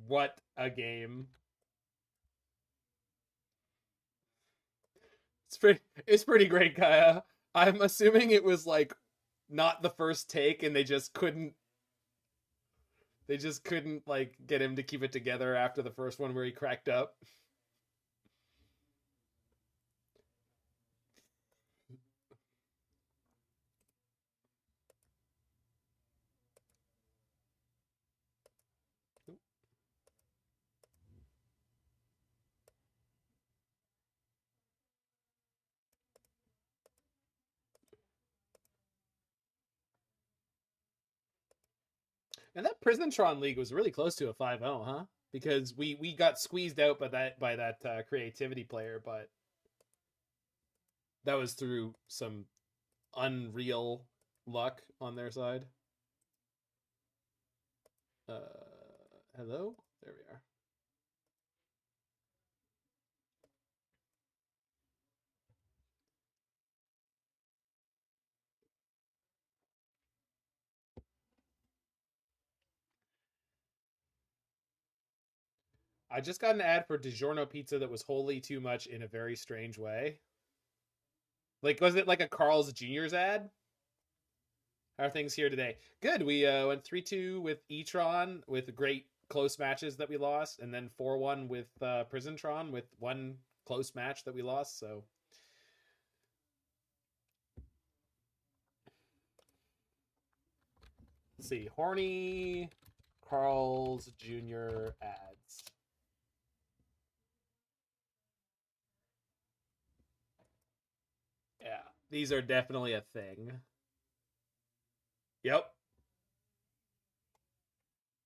What a game. It's pretty great, Kaya. I'm assuming it was like not the first take and they just couldn't like get him to keep it together after the first one where he cracked up. And that Prisontron League was really close to a 5-0, huh? Because we got squeezed out by that creativity player, but that was through some unreal luck on their side. Hello? There we are. I just got an ad for DiGiorno pizza that was wholly too much in a very strange way. Like, was it like a Carl's Jr.'s ad? How are things here today? Good. We went 3-2 with E-Tron with great close matches that we lost, and then 4-1 with Prisontron with one close match that we lost. So let's see. Horny Carl's Jr. ads. Yeah, these are definitely a thing. Yep.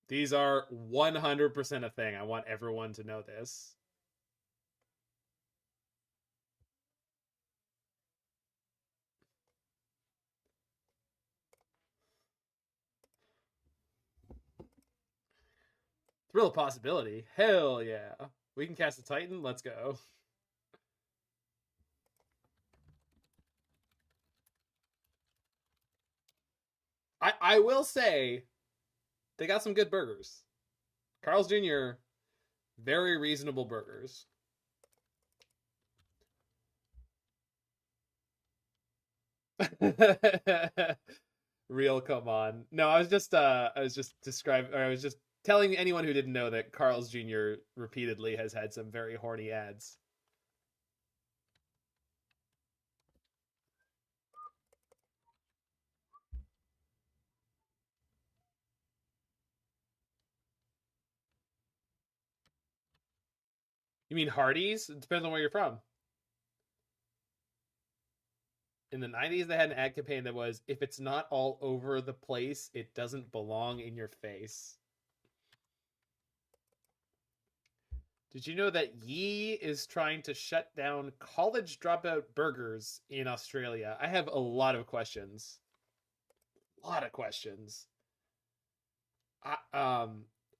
These are 100% a thing. I want everyone to know this. Thrill of possibility. Hell yeah. We can cast a Titan. Let's go. I will say they got some good burgers. Carl's Jr., very reasonable burgers. Real come on. No, I was just describing, or I was just telling anyone who didn't know that Carl's Jr. repeatedly has had some very horny ads. You mean Hardee's? It depends on where you're from. In the 90s, they had an ad campaign that was, if it's not all over the place, it doesn't belong in your face. Did you know that Yee is trying to shut down college dropout burgers in Australia? I have a lot of questions. A lot of questions. I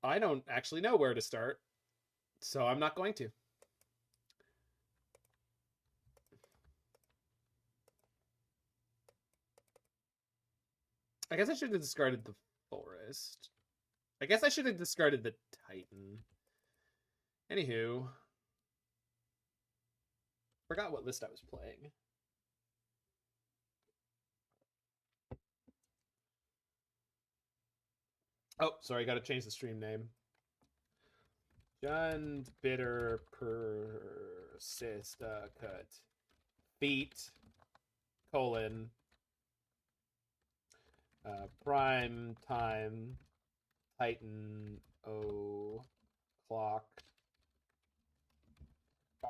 don't actually know where to start, so I'm not going to. I guess I should have discarded the forest. I guess I should have discarded the Titan. Anywho, forgot what list I was playing. Oh, sorry, got to change the stream name. Jund Bitter Persist Cut Feet colon Prime Time Titan O'Clock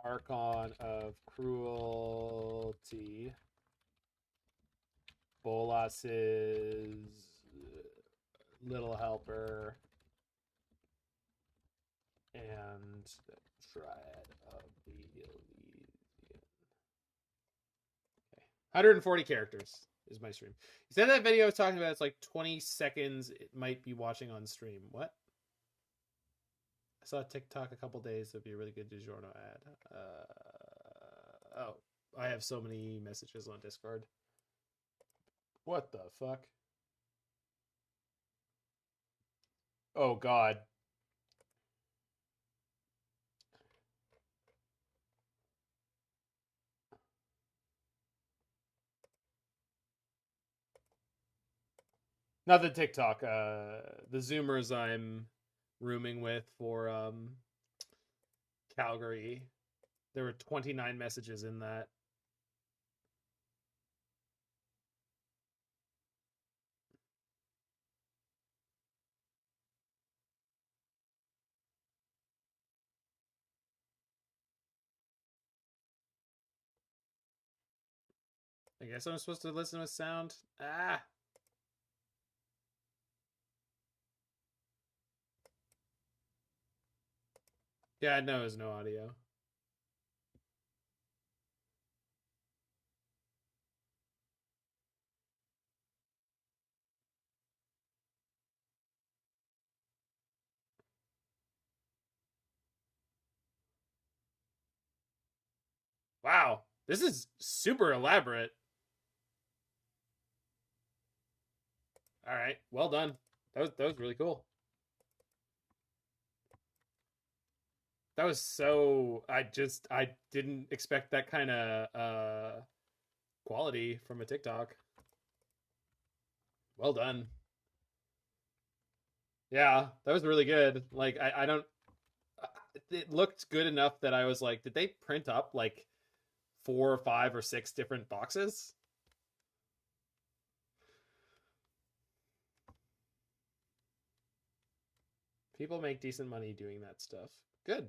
Archon of Cruelty Bolas's Little Helper and the Dryad of the Ilysian. Okay. 140 characters is my stream. You said that video I was talking about, it's like 20 seconds. It might be watching on stream. What? I saw a TikTok a couple days. That'd be a really good DiGiorno ad. Oh, I have so many messages on Discord. What the fuck? Oh, God. Not the TikTok. The Zoomers I'm rooming with for Calgary. There were 29 messages in that. I guess I'm supposed to listen with sound. Ah. Yeah, no, there's no audio. Wow, this is super elaborate. All right, well done. That was really cool. That was so. I didn't expect that kind of quality from a TikTok. Well done. Yeah, that was really good. Like I don't. It looked good enough that I was like, did they print up like 4 or 5 or 6 different boxes? People make decent money doing that stuff. Good.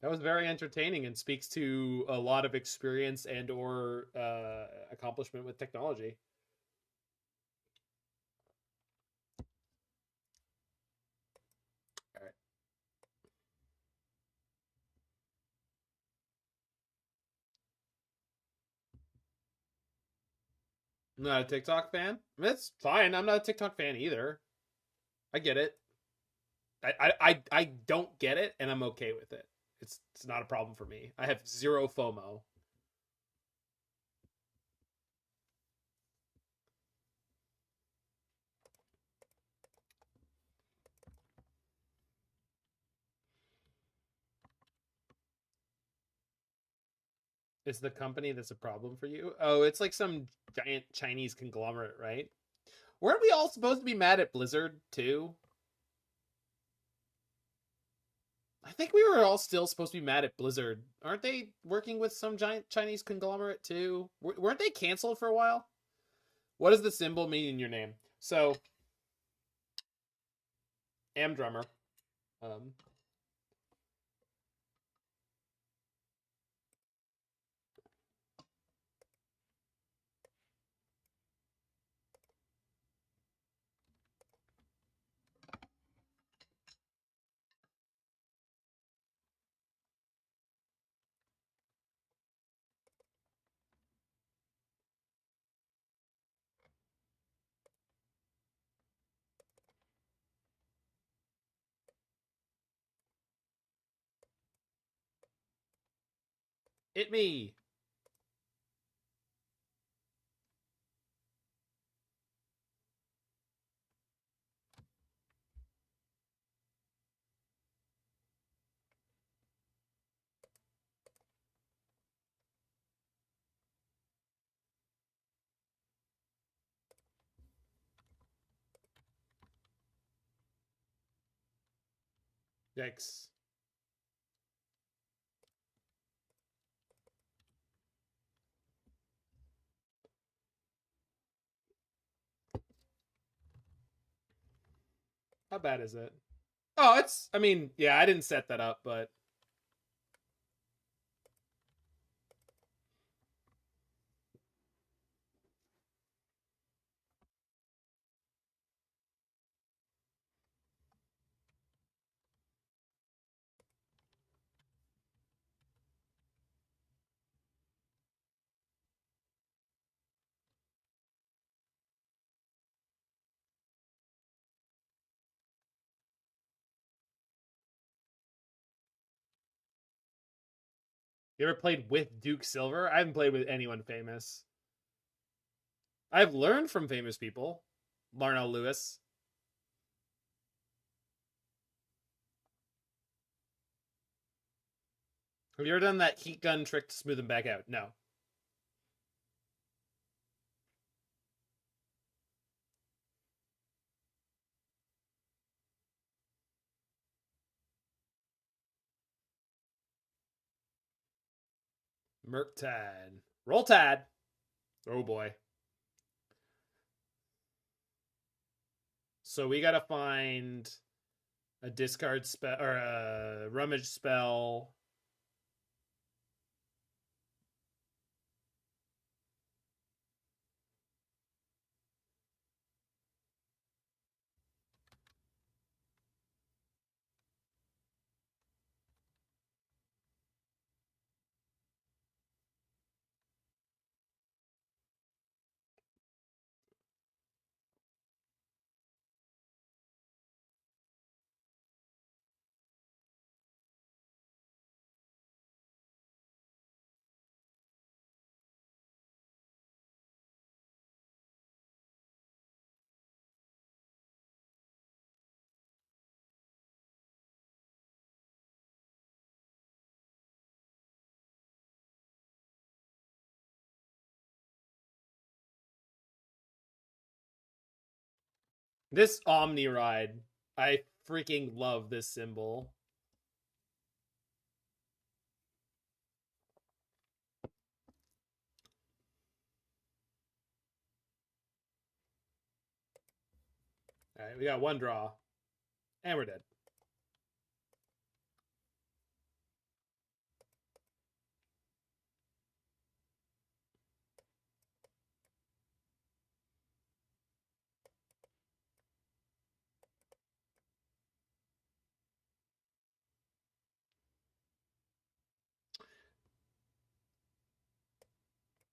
That was very entertaining and speaks to a lot of experience and or accomplishment with technology. All right. I'm not a TikTok fan. I mean, that's fine. I'm not a TikTok fan either. I get it. I don't get it, and I'm okay with it. It's not a problem for me. I have zero FOMO. Is the company that's a problem for you? Oh, it's like some giant Chinese conglomerate, right? Weren't we all supposed to be mad at Blizzard too? I think we were all still supposed to be mad at Blizzard. Aren't they working with some giant Chinese conglomerate too? Weren't they canceled for a while? What does the symbol mean in your name? So, am drummer. Um, it me. Yikes. How bad is it? Oh, it's. I mean, yeah, I didn't set that up, but you ever played with Duke Silver? I haven't played with anyone famous. I've learned from famous people. Larnell Lewis. Have you ever done that heat gun trick to smooth them back out? No. Murktide. Roll Tide. Oh boy. So we gotta find a discard spell or a rummage spell. This Omni Ride. I freaking love this symbol. Alright, we got one draw. And we're dead.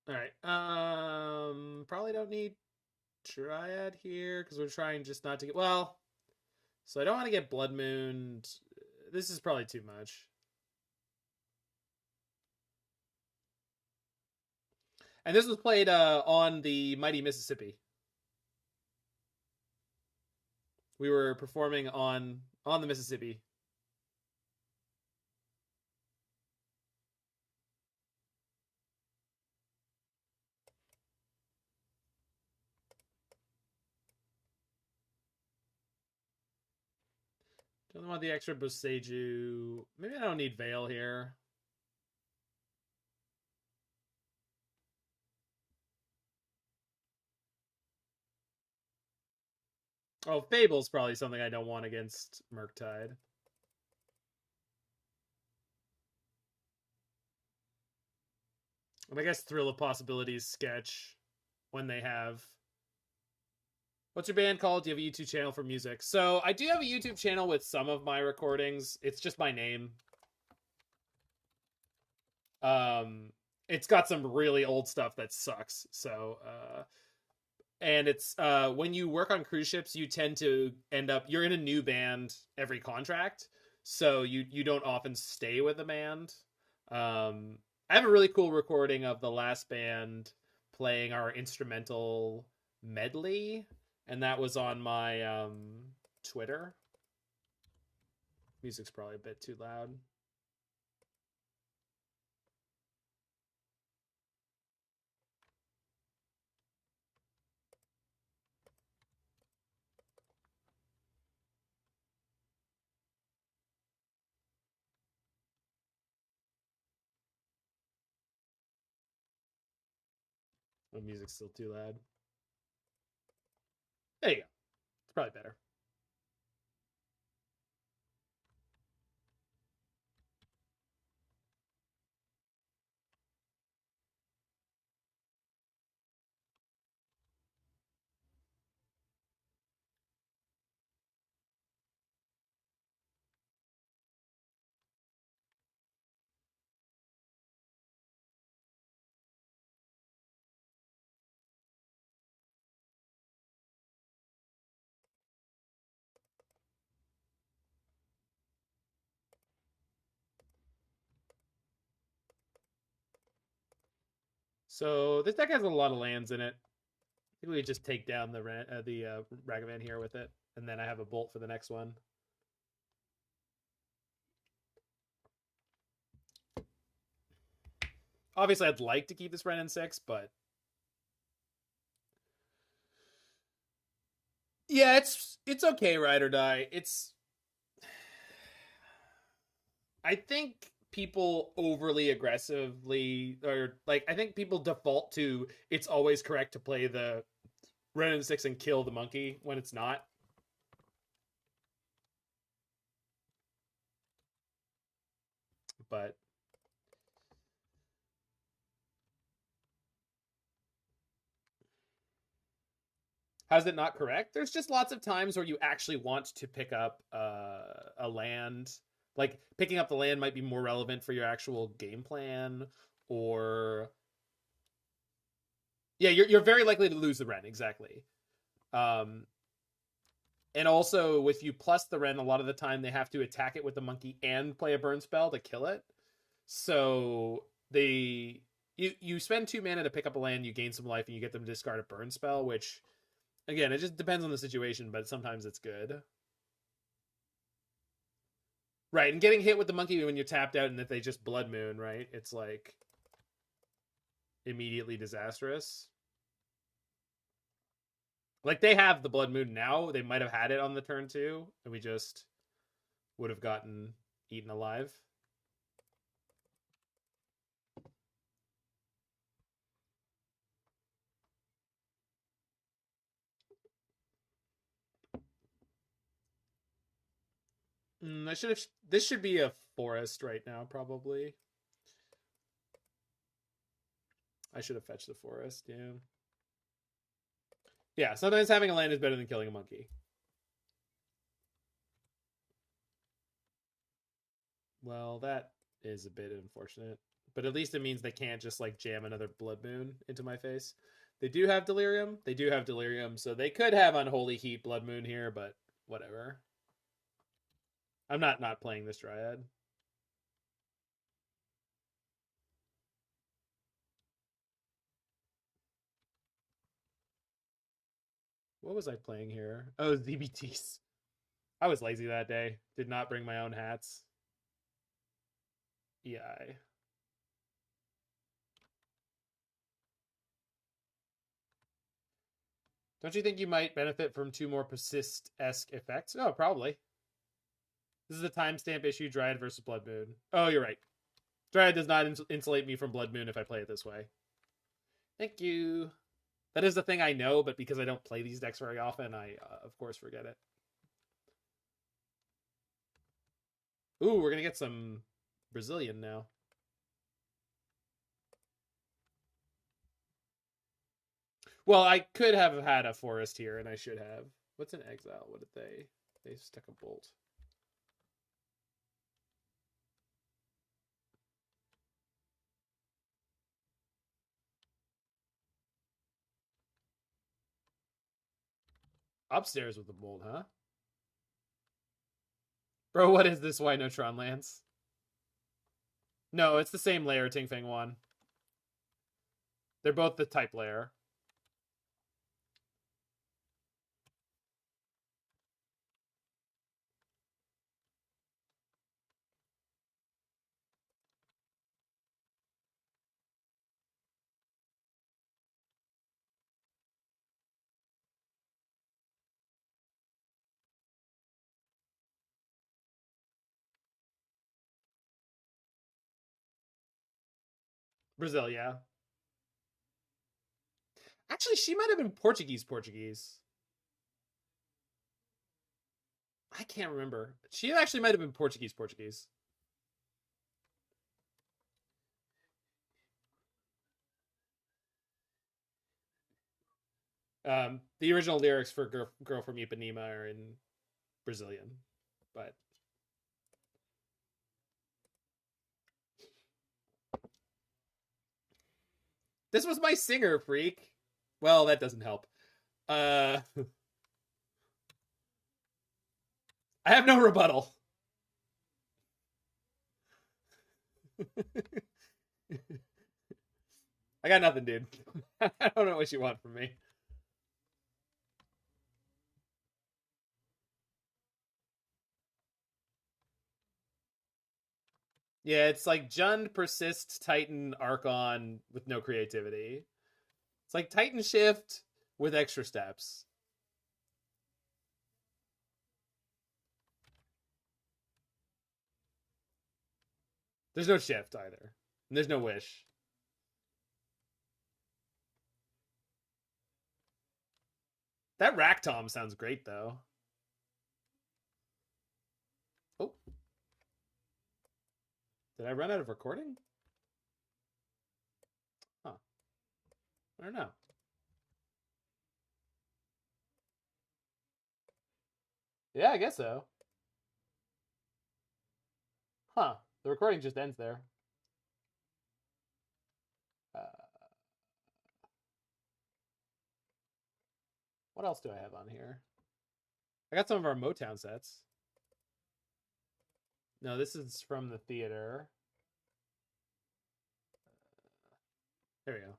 Alright. Probably don't need Dryad here because we're trying just not to get. Well, so I don't want to get Blood Mooned. This is probably too much. And this was played on the Mighty Mississippi. We were performing on the Mississippi. Don't want the extra Boseiju. Maybe I don't need Veil here. Oh, Fable's probably something I don't want against Murktide. And I guess Thrill of Possibilities sketch when they have. What's your band called? Do you have a YouTube channel for music? So I do have a YouTube channel with some of my recordings. It's just my name. It's got some really old stuff that sucks. So, and it's when you work on cruise ships, you tend to end up you're in a new band every contract, so you don't often stay with a band. I have a really cool recording of the last band playing our instrumental medley, and that was on my Twitter. Music's probably a bit too loud. The music's still too loud. There you go. It's probably better. So this deck has a lot of lands in it. I think we just take down the Ragavan here with it, and then I have a bolt for the next one. Obviously, I'd like to keep this Wrenn and Six, but yeah, it's okay. Ride or die. I think people overly aggressively, or like, I think people default to it's always correct to play the Wrenn and Six and kill the monkey when it's not. But how's it not correct? There's just lots of times where you actually want to pick up a land. Like, picking up the land might be more relevant for your actual game plan, or yeah, you're very likely to lose the Wrenn, exactly. And also, if you plus the Wrenn, a lot of the time they have to attack it with the monkey and play a burn spell to kill it. So you spend 2 mana to pick up a land, you gain some life, and you get them to discard a burn spell, which, again, it just depends on the situation, but sometimes it's good. Right, and getting hit with the monkey when you're tapped out and if they just Blood Moon, right? It's like immediately disastrous. Like, they have the Blood Moon now. They might have had it on the turn 2, and we just would have gotten eaten alive. This should be a forest right now, probably. I should have fetched the forest, yeah. Yeah, sometimes having a land is better than killing a monkey. Well, that is a bit unfortunate. But at least it means they can't just, like, jam another Blood Moon into my face. They do have Delirium. They do have Delirium, so they could have Unholy Heat Blood Moon here, but whatever. I'm not playing this Dryad. What was I playing here? Oh, ZBTs. I was lazy that day. Did not bring my own hats. EI. Don't you think you might benefit from 2 more Persist-esque effects? Oh, probably. This is a timestamp issue, Dryad versus Blood Moon. Oh, you're right. Dryad does not insulate me from Blood Moon if I play it this way. Thank you. That is the thing I know, but because I don't play these decks very often, I, of course, forget it. Ooh, we're going to get some Brazilian now. Well, I could have had a forest here, and I should have. What's an exile? What did they... They stuck a bolt. Upstairs with the bolt, huh? Bro, what is this? Why no Tron lands? No, it's the same layer, Ting Feng one. They're both the type layer. Brazil, yeah. Actually, she might have been Portuguese. I can't remember. She actually might have been Portuguese. The original lyrics for Girl from Ipanema are in Brazilian, but this was my singer, freak. Well, that doesn't help. I have no rebuttal. I got nothing, dude. I don't know what you want from me. Yeah, it's like Jund, Persist, Titan, Archon with no creativity. It's like Titan Shift with extra steps. There's no shift either. And there's no wish. That Rack Tom sounds great though. Oh. Did I run out of recording? Huh. I don't know. Yeah, I guess so. Huh. The recording just ends there. What else do I have on here? I got some of our Motown sets. No, this is from the theater. There we go.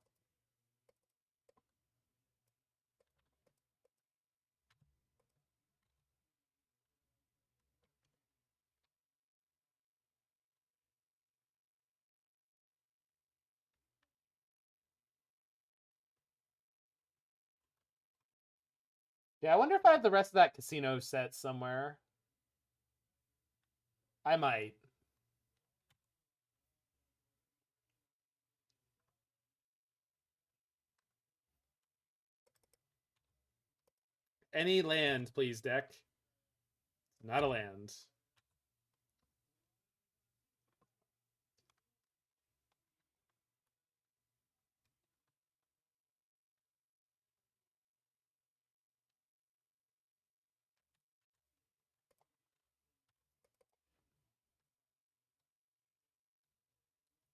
Yeah, I wonder if I have the rest of that casino set somewhere. I might. Any land, please, deck. Not a land.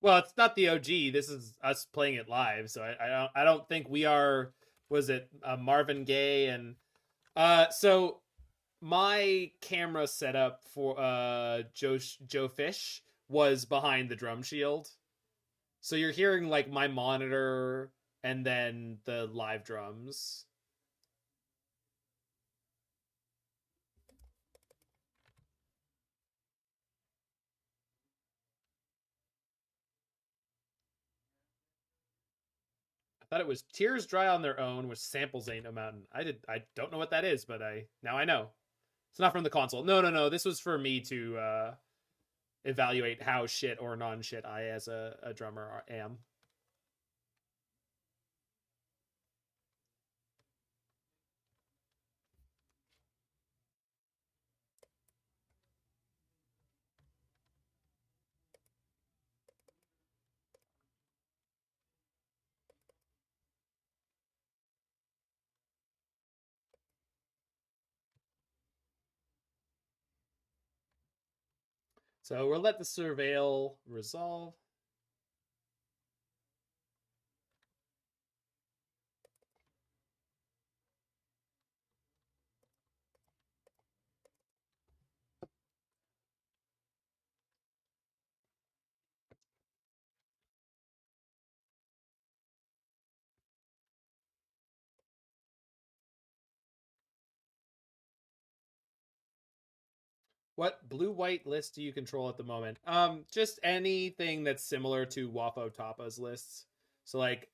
Well, it's not the OG. This is us playing it live. So I don't think we are. Was it Marvin Gaye and so my camera setup for Joe Fish was behind the drum shield. So you're hearing like my monitor and then the live drums. I thought it was Tears Dry on Their Own, which samples Ain't No Mountain. I don't know what that is, but now I know. It's not from the console. No. This was for me to evaluate how shit or non shit I as a drummer am. So we'll let the surveil resolve. What blue-white list do you control at the moment? Just anything that's similar to Wafo Tapa's lists. So like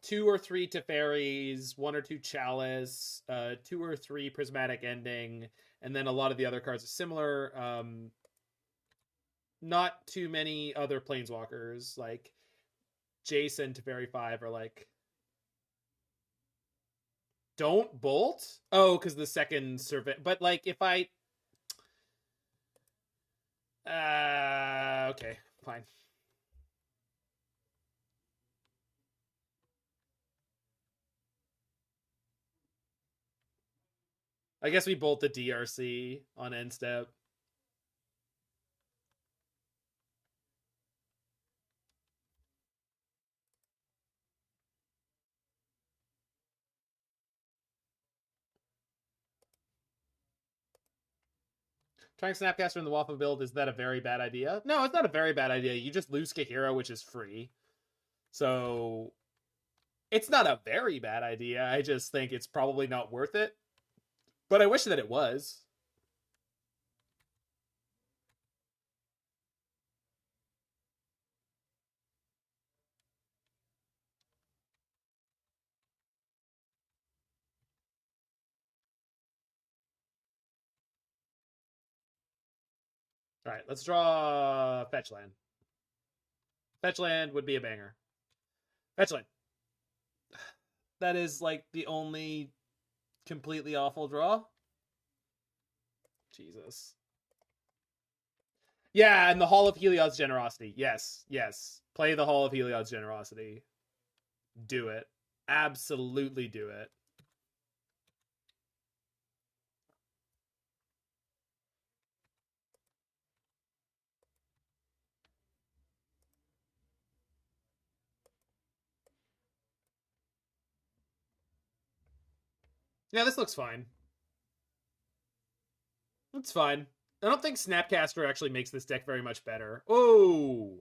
2 or 3 Teferis, 1 or 2 Chalice, 2 or 3 Prismatic Ending, and then a lot of the other cards are similar. Not too many other Planeswalkers, like Jason, Teferi 5 are like don't bolt. Oh, because the second survey. But like if I okay, fine. I guess we bolt the DRC on end step. Trying Snapcaster in the Waffle build, is that a very bad idea? No, it's not a very bad idea. You just lose Kahira, which is free. So it's not a very bad idea. I just think it's probably not worth it. But I wish that it was. All right, let's draw fetch land. Fetch land would be a banger. Fetch land. That is like the only completely awful draw. Jesus. Yeah, and the Hall of Heliod's Generosity. Yes, yes. Play the Hall of Heliod's Generosity. Do it. Absolutely do it. Yeah, this looks fine. It's fine. I don't think Snapcaster actually makes this deck very much better. Oh!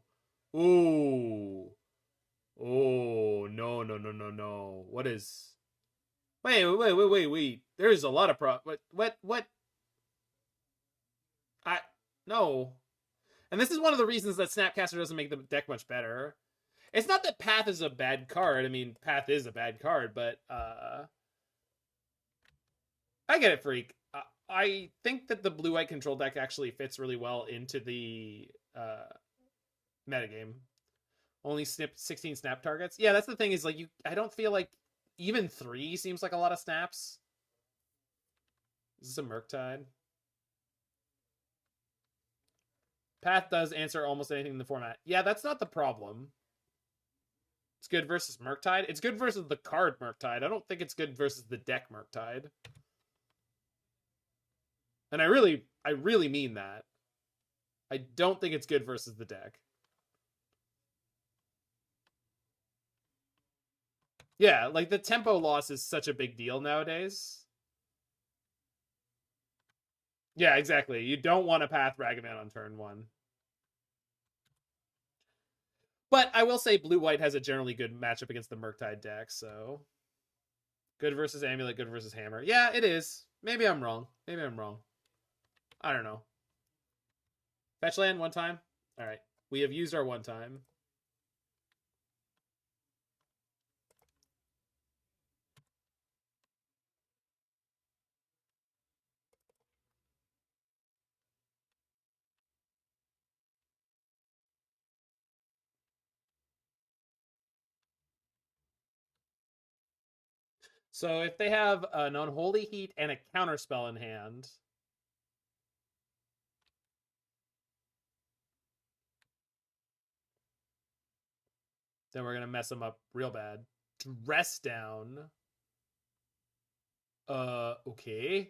Oh! Oh, no, no, no, no, no. What is... Wait. There's a lot of What? No. And this is one of the reasons that Snapcaster doesn't make the deck much better. It's not that Path is a bad card. I mean, Path is a bad card, but, I get it, Freak. I think that the blue-white control deck actually fits really well into the, metagame. Only 16 snap targets. Yeah, that's the thing is, like, I don't feel like even 3 seems like a lot of snaps. Is this a Murktide? Path does answer almost anything in the format. Yeah, that's not the problem. It's good versus Murktide. It's good versus the card Murktide. I don't think it's good versus the deck Murktide. And I really mean that. I don't think it's good versus the deck. Yeah, like the tempo loss is such a big deal nowadays. Yeah, exactly. You don't want to Path Ragavan on turn 1. But I will say blue-white has a generally good matchup against the Murktide deck, so... Good versus Amulet, good versus Hammer. Yeah, it is. Maybe I'm wrong. I don't know. Fetch land 1 time? Alright. We have used our 1 time. So if they have an Unholy Heat and a Counterspell in hand... then we're going to mess them up real bad. Dress down. Okay.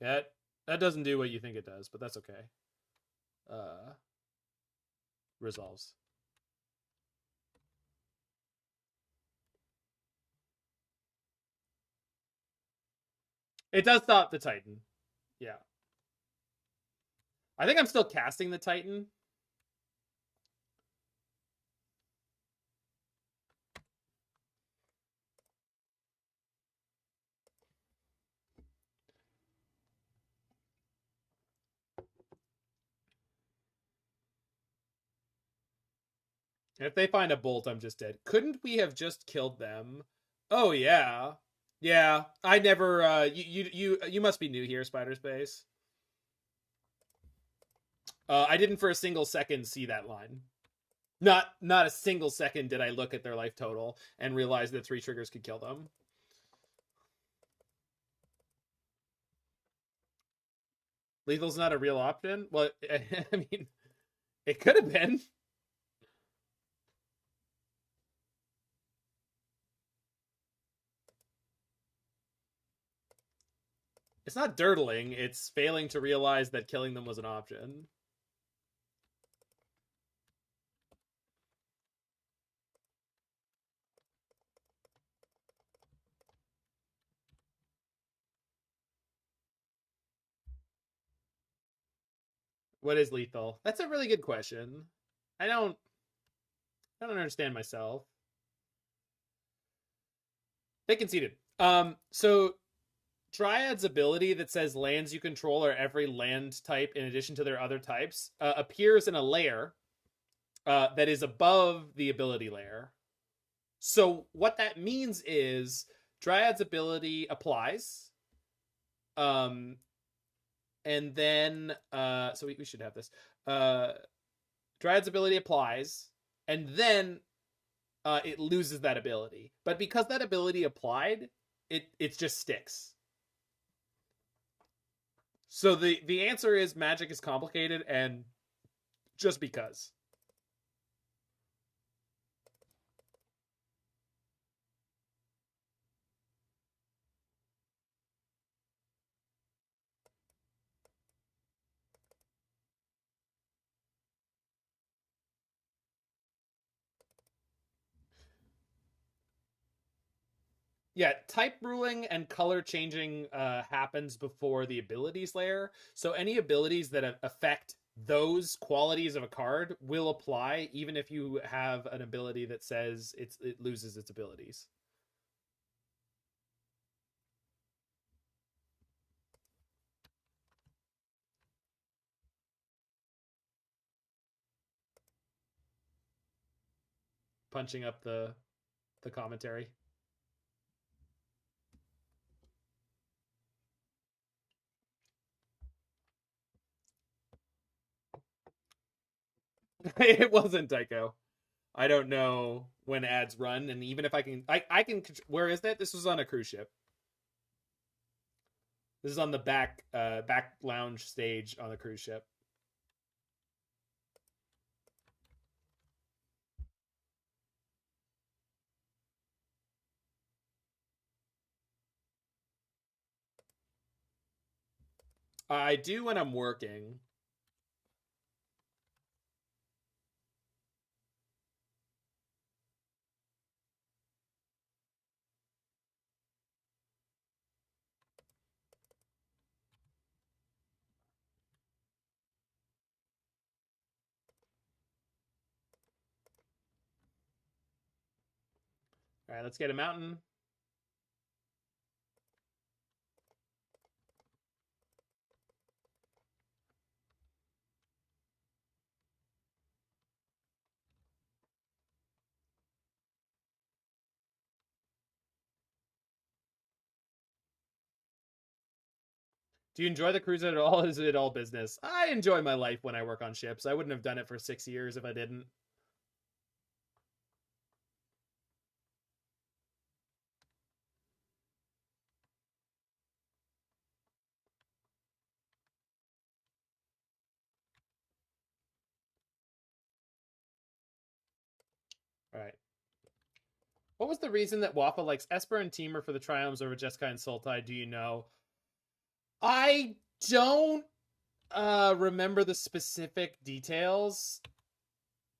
That doesn't do what you think it does, but that's okay. Resolves. It does stop the Titan. Yeah. I think I'm still casting the Titan. If they find a bolt, I'm just dead. Couldn't we have just killed them? Oh yeah. Yeah. I never you must be new here, Spider Space. I didn't for a single second see that line. Not a single second did I look at their life total and realize that 3 triggers could kill them. Lethal's not a real option? Well, I mean, it could have been. It's not dirtling, it's failing to realize that killing them was an option. What is lethal? That's a really good question. I don't understand myself. They conceded. So Dryad's ability that says lands you control are every land type in addition to their other types appears in a layer that is above the ability layer. So what that means is Dryad's ability applies. And then so we should have this. Dryad's ability applies, and then it loses that ability. But because that ability applied, it just sticks. So the answer is Magic is complicated, and just because. Yeah, type ruling and color changing happens before the abilities layer. So any abilities that affect those qualities of a card will apply, even if you have an ability that says it loses its abilities. Punching up the commentary. It wasn't Tycho. I don't know when ads run, and even if I can. Where is that? This was on a cruise ship. This is on the back lounge stage on the cruise ship. I do when I'm working. All right, let's get a mountain. Do you enjoy the cruise at all? Is it all business? I enjoy my life when I work on ships. I wouldn't have done it for 6 years if I didn't. All right. What was the reason that Wafa likes Esper and Teamer for the Triomes over Jeskai and Sultai? Do you know? I don't remember the specific details.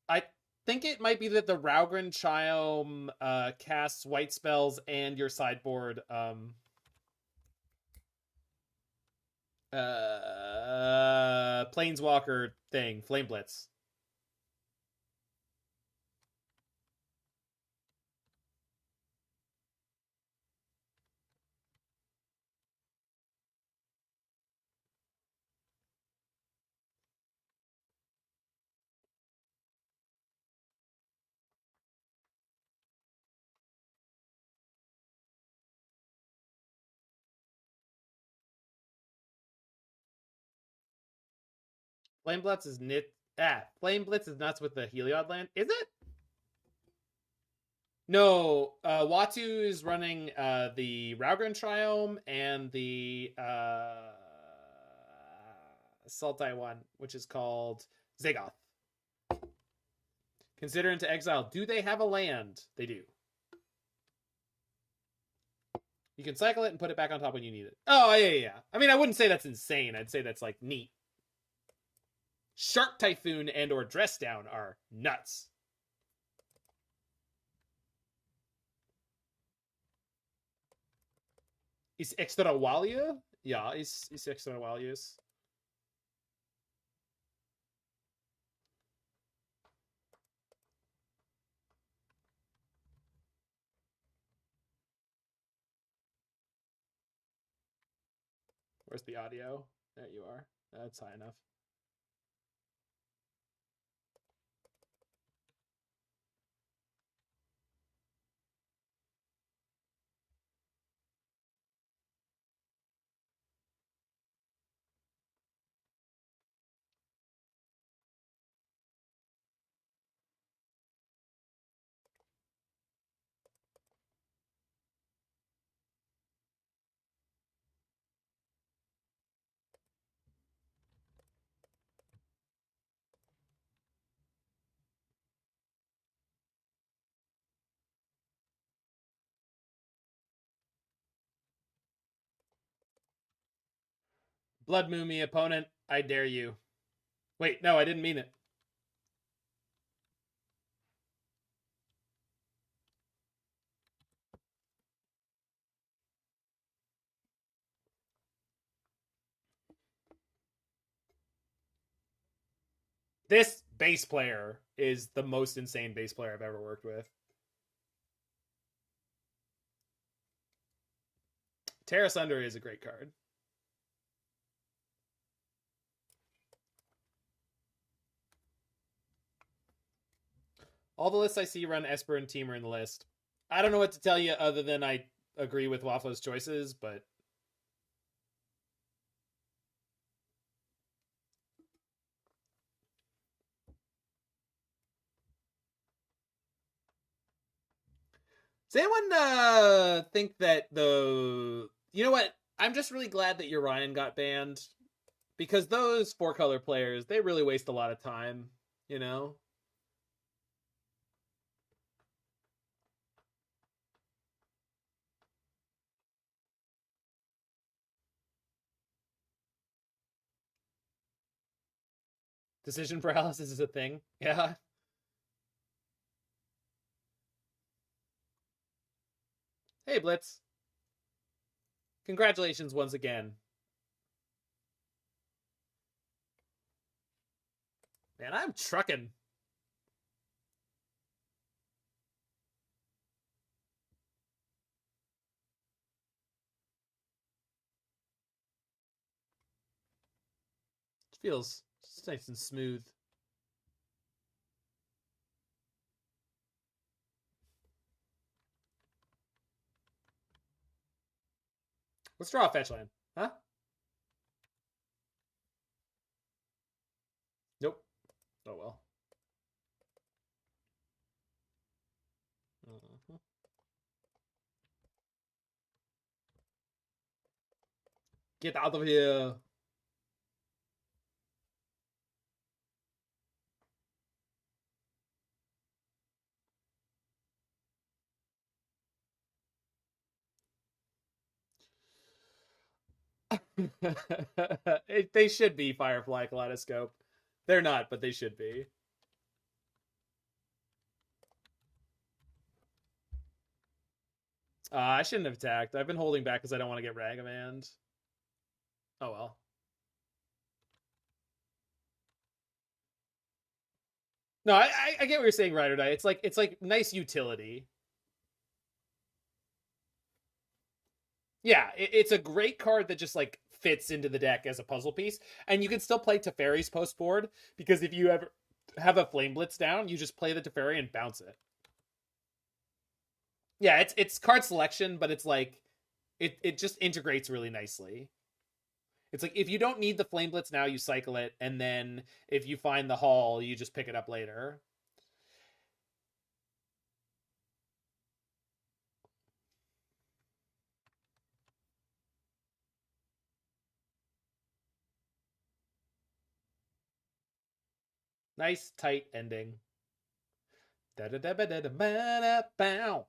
I think it might be that the Raugrin Chiome casts white spells and your sideboard Planeswalker thing, Flame Blitz. Flame Blitz is Flame Blitz is nuts with the Heliod land. Is it? No, Watu is running the Raugrin Triome and the Sultai one, which is called Zagoth. Consider into exile. Do they have a land? They do. You can cycle it and put it back on top when you need it. Oh, yeah. I mean, I wouldn't say that's insane. I'd say that's like neat. Shark Typhoon and or Dress Down are nuts. Is Extrawalia? Yeah, is Extrawalius. Where's the audio? There you are. That's high enough. Blood Moo me, opponent. I dare you. Wait, no, I didn't mean it. This bass player is the most insane bass player I've ever worked with. Tear Asunder is a great card. All the lists I see run Esper and Teamer in the list. I don't know what to tell you other than I agree with Waffle's choices, but does anyone think that the... You know what? I'm just really glad that Urian got banned, because those 4-color players, they really waste a lot of time, you know? Decision paralysis is a thing. Yeah. Hey, Blitz. Congratulations once again. Man, I'm trucking. It feels nice and smooth. Let's draw a fetch land. Huh? Nope. Oh well. Get out of here. They should be Firefly Kaleidoscope. They're not, but they should be. I shouldn't have attacked. I've been holding back because I don't want to get Ragavan. Oh well. No, I get what you're saying, Ride or Die. It's like nice utility. Yeah, it's a great card that just like fits into the deck as a puzzle piece, and you can still play Teferi's post board, because if you ever have a Flame Blitz down, you just play the Teferi and bounce it. Yeah, it's card selection, but it's like it just integrates really nicely. It's like if you don't need the Flame Blitz now, you cycle it, and then if you find the Hall, you just pick it up later. Nice tight ending. Da da da da da da da bow.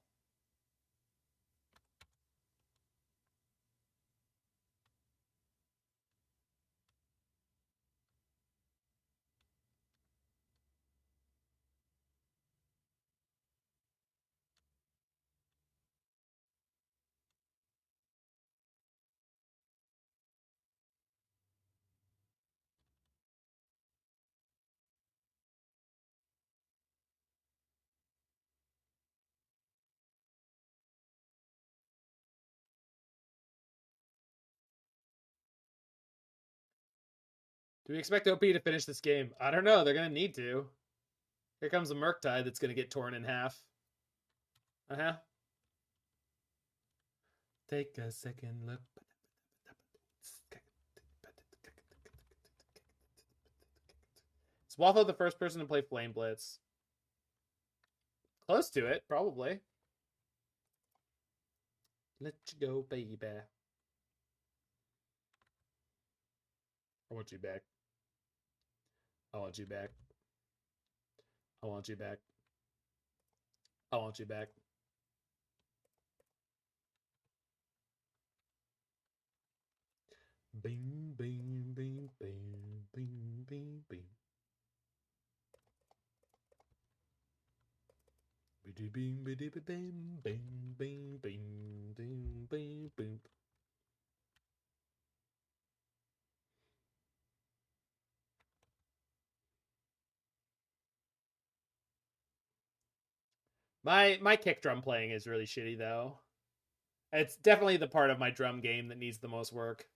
Do we expect OP to finish this game? I don't know. They're gonna need to. Here comes a Murktide that's gonna get torn in half. Uh-huh. Take a second look. Is Waffle the first person to play Flame Blitz? Close to it, probably. Let you go, baby. I want you back. I want you back. I want you back. I want you back. Bing, bing, bing, bing, bing, bing, bing. Bing, bing, bing, bing, bing, bing, bing, bing, bing. My kick drum playing is really shitty though. It's definitely the part of my drum game that needs the most work.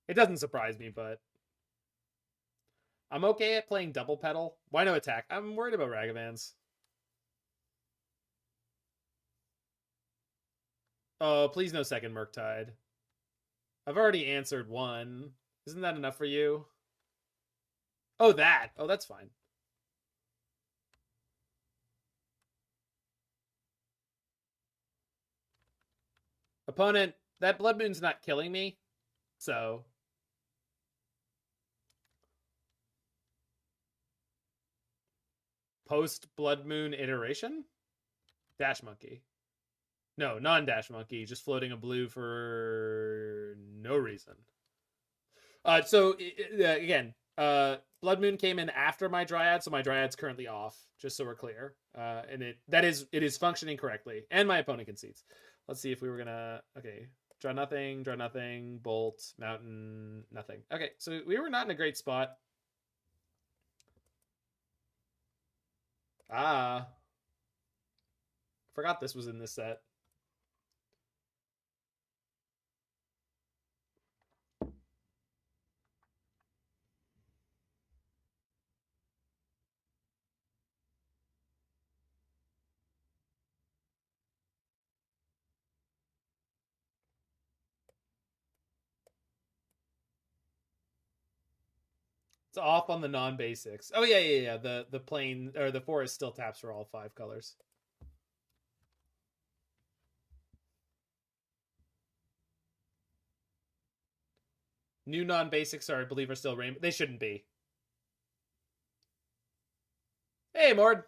It doesn't surprise me, but I'm okay at playing double pedal. Why no attack? I'm worried about Ragavans. Oh, please no second Murktide. I've already answered one. Isn't that enough for you? Oh, that. Oh, that's fine. Opponent, that Blood Moon's not killing me, so post Blood Moon iteration? Dash Monkey. No, non-Dash Monkey, just floating a blue for no reason. So again, Blood Moon came in after my Dryad, so my Dryad's currently off, just so we're clear. And it is functioning correctly, and my opponent concedes. Let's see if we were gonna draw nothing, bolt, mountain, nothing. Okay, so we were not in a great spot. Forgot this was in this set. It's off on the non-basics. Oh yeah. The plane or the forest still taps for all 5 colors. New non-basics are, I believe, are still rainbow. They shouldn't be. Hey, Mord.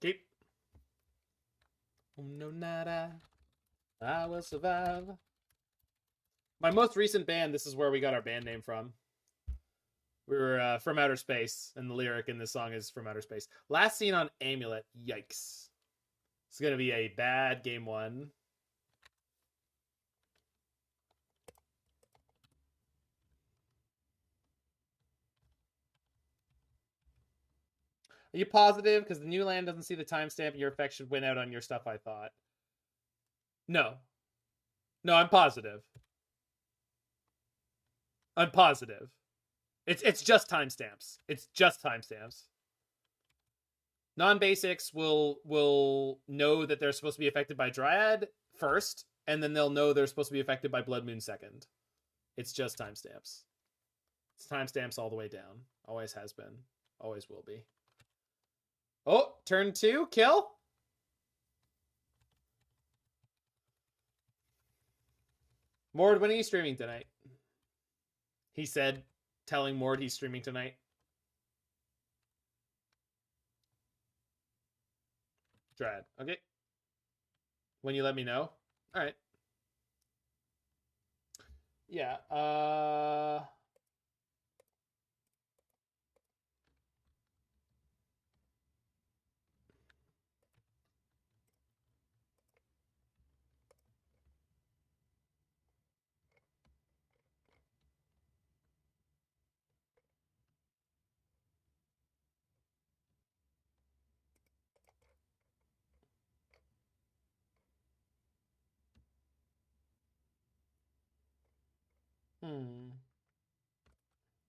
Keep. No nada. I will survive. My most recent band, this is where we got our band name from. We were from outer space, and the lyric in this song is from outer space. Last seen on Amulet. Yikes. It's going to be a bad game 1. Are you positive? Because the new land doesn't see the timestamp, and your effect should win out on your stuff, I thought. No. No, I'm positive. I'm positive. It's just timestamps. It's just timestamps. Non-basics will know that they're supposed to be affected by Dryad first, and then they'll know they're supposed to be affected by Blood Moon second. It's just timestamps. It's timestamps all the way down. Always has been. Always will be. Oh, turn 2, kill. Mord, when are you streaming tonight? He said, telling Mord he's streaming tonight. Dryad. Okay. When you let me know. All right. Yeah.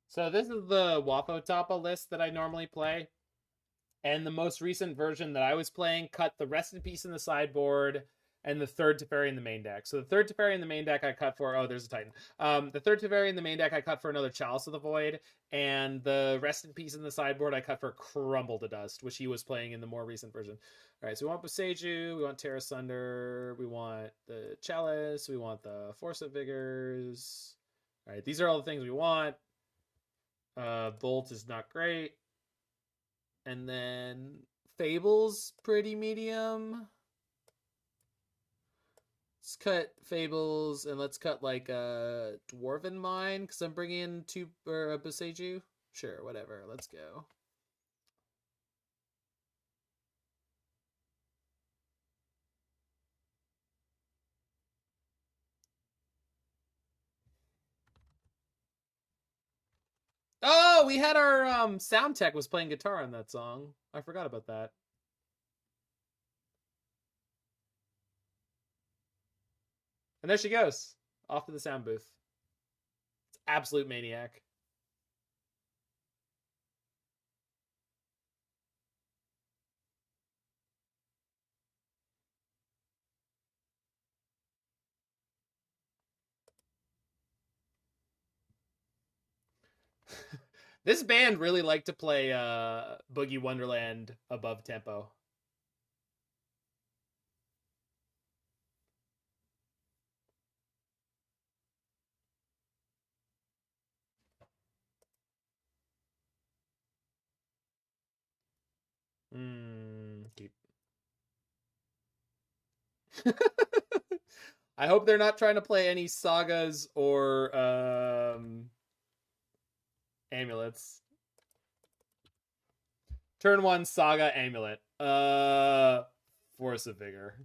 So this is the Wapo Tapa list that I normally play. And the most recent version that I was playing cut the Rest in Peace in the sideboard, and the third Teferi in the main deck. So the third Teferi in the main deck I cut for... Oh, there's a Titan. The third Teferi in the main deck I cut for another Chalice of the Void, and the Rest in Peace in the sideboard I cut for Crumble to Dust, which he was playing in the more recent version. All right, so we want Boseiju, we want Tear Asunder, we want the Chalice, we want the Force of Vigors. All right, these are all the things we want. Bolt is not great. And then Fable's pretty medium. Let's cut Fables, and let's cut like a Dwarven Mine, because I'm bringing in two or a Boseiju. Sure, whatever. Let's go. Oh, we had our sound tech was playing guitar on that song. I forgot about that. And there she goes, off to the sound booth. It's absolute maniac. This band really liked to play Boogie Wonderland above tempo. Keep. I hope they're not trying to play any sagas or amulets. Turn 1 saga amulet. Force of Vigor.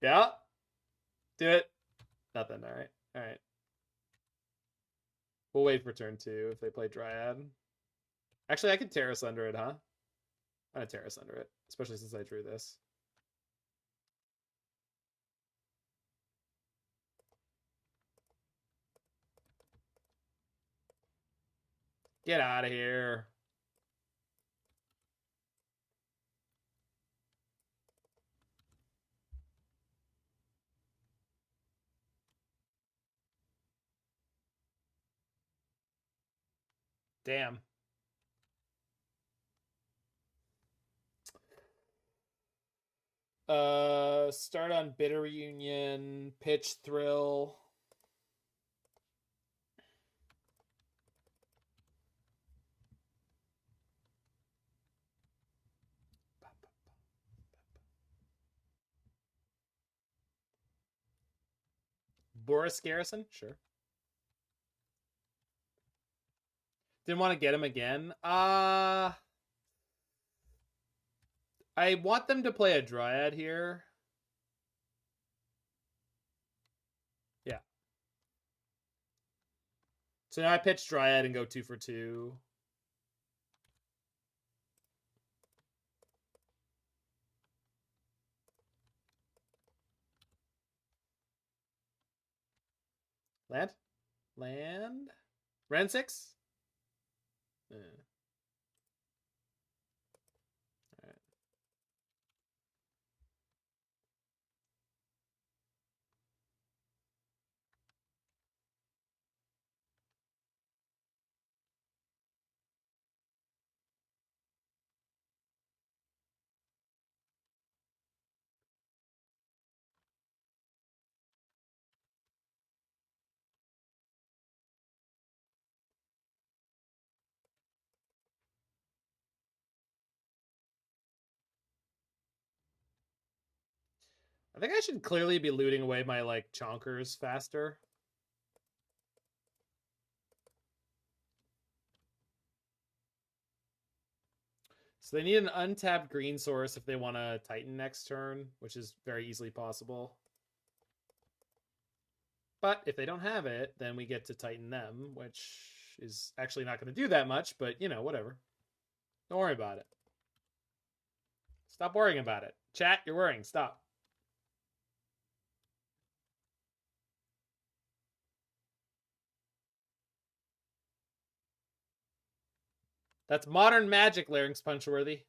Yeah. Do it. Nothing. All right. All right. We'll wait for turn 2 if they play Dryad. Actually, I could Tear Asunder it, huh? I'm gonna Tear Asunder it, especially since I drew this. Get out of here. Damn. Start on Bitter Reunion, pitch Thrill. Boris Garrison? Sure. Didn't want to get him again. I want them to play a Dryad here. Yeah. So now I pitch Dryad and go 2 for 2. Land? Land? Wrenn and Six? Yeah. All right. I think I should clearly be looting away my, like, chonkers faster. So they need an untapped green source if they want to Titan next turn, which is very easily possible. But if they don't have it, then we get to Titan them, which is actually not going to do that much, but, you know, whatever. Don't worry about it. Stop worrying about it. Chat, you're worrying. Stop. That's modern magic, Larynx Punchworthy.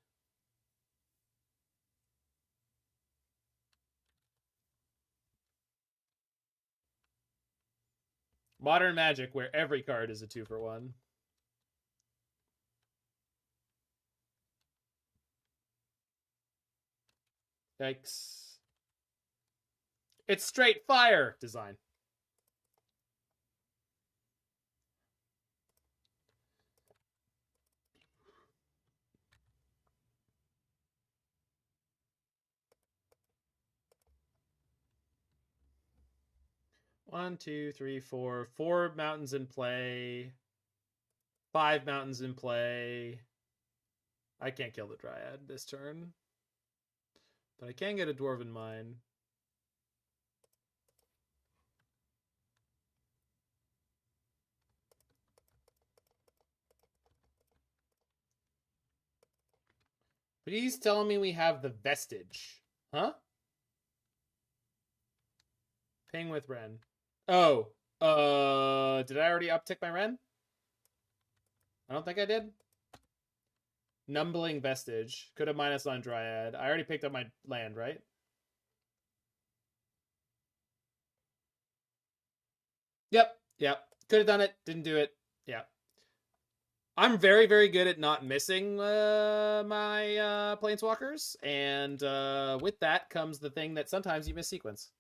Modern Magic, where every card is a 2-for-1. Yikes. It's straight fire design. One, two, three, four. 4 mountains in play. 5 mountains in play. I can't kill the Dryad this turn. But I can get a Dwarven Mine. Please tell me we have the Vestige. Huh? Ping with Wrenn. Oh. Did I already uptick my Wrenn? I don't think I did. Numbling Vestige. Could have minus on Dryad. I already picked up my land, right? Yep. Could have done it. Didn't do it. Yeah. I'm very, very good at not missing my planeswalkers. And with that comes the thing that sometimes you miss sequence.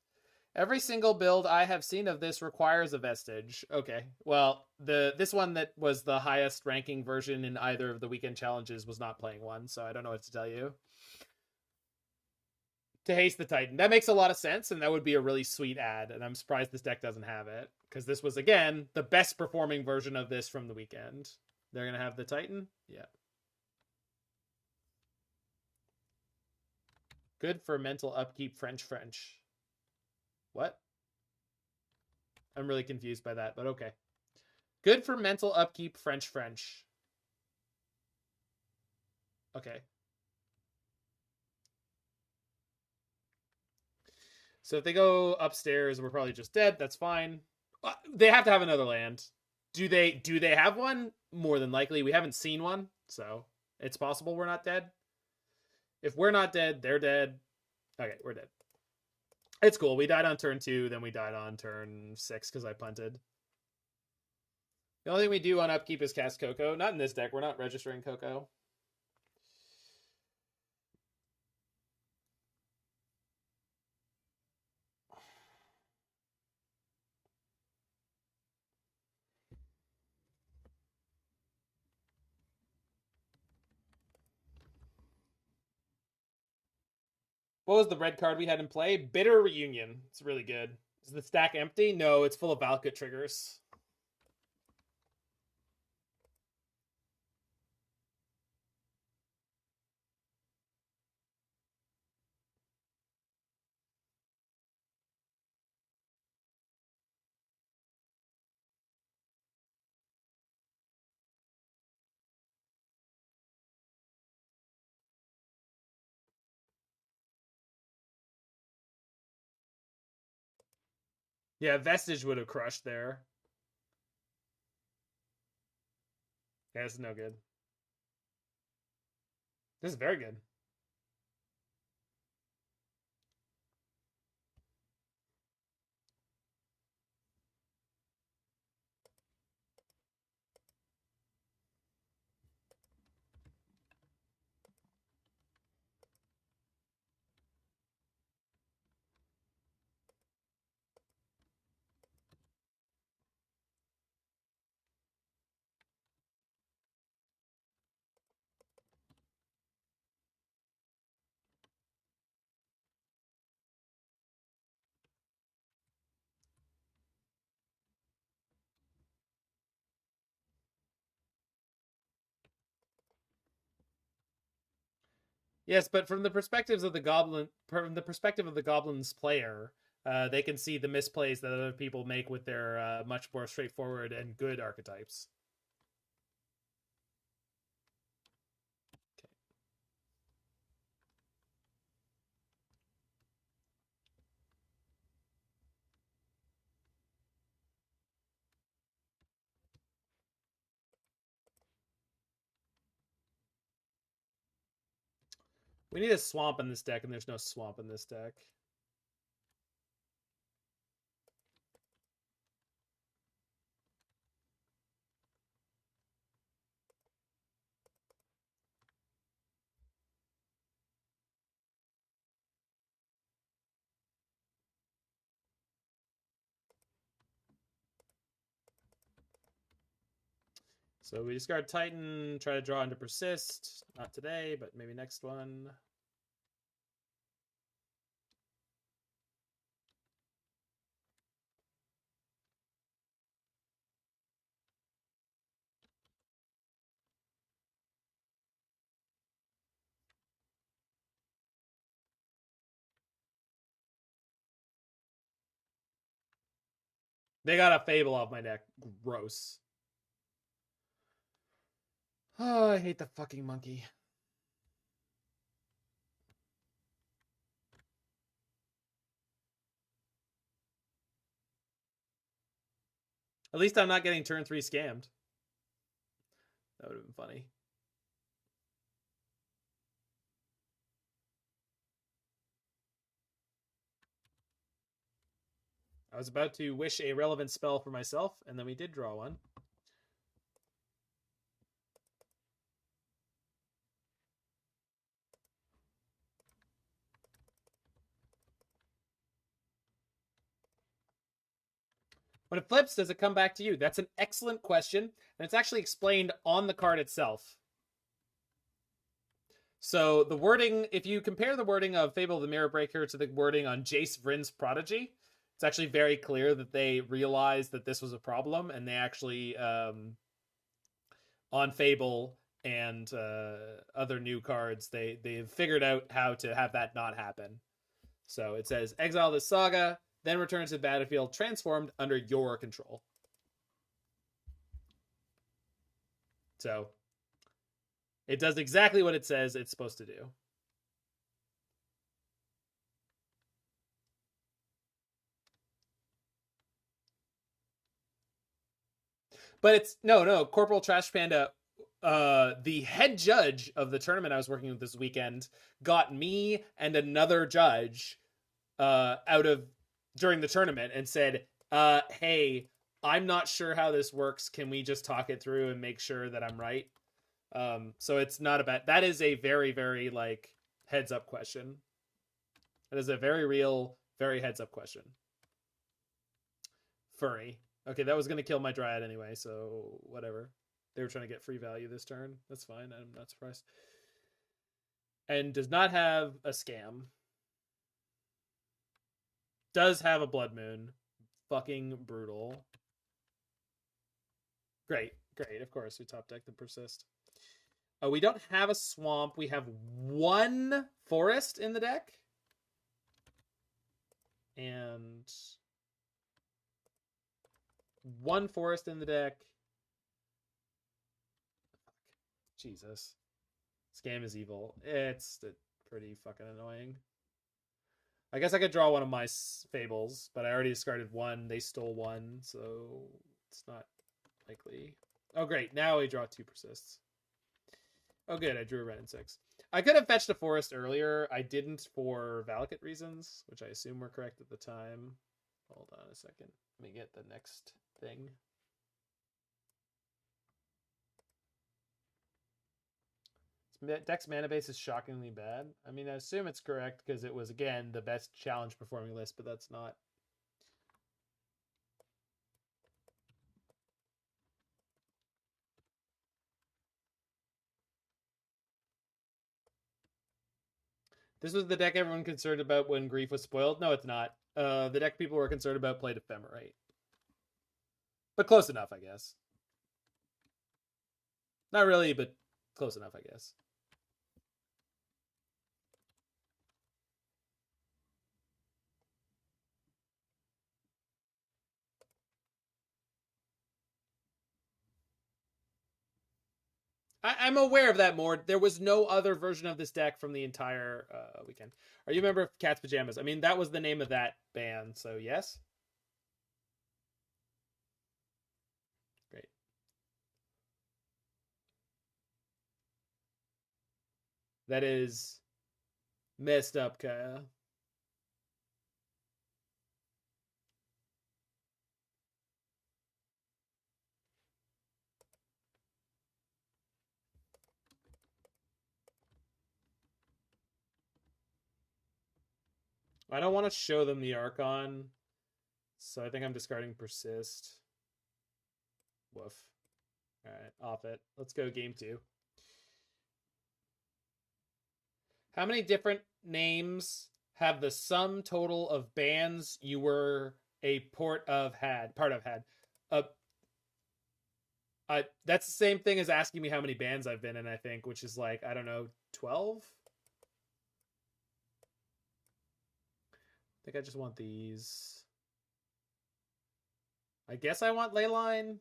Every single build I have seen of this requires a Vestige. Okay, well, this one that was the highest ranking version in either of the weekend challenges was not playing one, so I don't know what to tell you. To haste the Titan. That makes a lot of sense, and that would be a really sweet ad, and I'm surprised this deck doesn't have it, because this was, again, the best performing version of this from the weekend. They're going to have the Titan? Yeah. Good for mental upkeep, French. What? I'm really confused by that, but okay. Good for mental upkeep, French. Okay. So if they go upstairs, we're probably just dead. That's fine. They have to have another land. Do they have one? More than likely. We haven't seen one, so it's possible we're not dead. If we're not dead, they're dead. Okay, we're dead. It's cool. We died on turn 2, then we died on turn 6 because I punted. The only thing we do on upkeep is cast Coco. Not in this deck. We're not registering Coco. What was the red card we had in play? Bitter Reunion. It's really good. Is the stack empty? No, it's full of Valakut triggers. Yeah, Vestige would have crushed there. Yeah, this is no good. This is very good. Yes, but from the perspectives of the goblins player, they can see the misplays that other people make with their much more straightforward and good archetypes. Okay. We need a swamp in this deck, and there's no swamp in this deck. So we discard Titan, try to draw into Persist. Not today, but maybe next one. They got a Fable off my deck. Gross. Oh, I hate the fucking monkey. At least I'm not getting turn 3 scammed. That would have been funny. I was about to wish a relevant spell for myself, and then we did draw one. When it flips, does it come back to you? That's an excellent question, and it's actually explained on the card itself. So the wording, if you compare the wording of Fable of the Mirror Breaker to the wording on Jace Vryn's Prodigy, it's actually very clear that they realized that this was a problem, and they actually, on Fable and other new cards, they've figured out how to have that not happen. So it says, exile this saga, then return to the battlefield transformed under your control. So it does exactly what it says it's supposed to do. But it's no Corporal Trash Panda. The head judge of the tournament I was working with this weekend got me and another judge out of during the tournament and said, hey, I'm not sure how this works. Can we just talk it through and make sure that I'm right? So it's not a bad. That is a very, very like heads up question. That is a very real, very heads up question. Furry. Okay, that was going to kill my Dryad anyway, so whatever. They were trying to get free value this turn. That's fine. I'm not surprised. And does not have a scam. Does have a Blood Moon. Fucking brutal. Great. Great. Of course, we top deck the Persist. Oh, we don't have a swamp. We have one forest in the deck. And one forest in the deck. Jesus. Scam is evil. It's pretty fucking annoying. I guess I could draw one of my Fables, but I already discarded one. They stole one, so it's not likely. Oh, great. Now we draw 2 Persists. Oh, good. I drew a Wrenn and Six. I could have fetched a forest earlier. I didn't for Valakut reasons, which I assume were correct at the time. Hold on a second. Let me get the next thing. Deck's mana base is shockingly bad. I mean, I assume it's correct because it was, again, the best challenge performing list, but that's not. This was the deck everyone concerned about when Grief was spoiled. No, it's not. The deck people were concerned about played Ephemerate. But close enough, I guess. Not really, but close enough, I guess. I'm aware of that, Mord. There was no other version of this deck from the entire weekend. Are you a member of Cat's Pajamas? I mean, that was the name of that band, so yes? Great. That is messed up, Kaya. I don't want to show them the Archon, so I think I'm discarding Persist. Woof. All right, off it. Let's go game 2. How many different names have the sum total of bands you were a part of had? That's the same thing as asking me how many bands I've been in, I think, which is like, I don't know, 12? I think I just want these. I guess I want Leyline.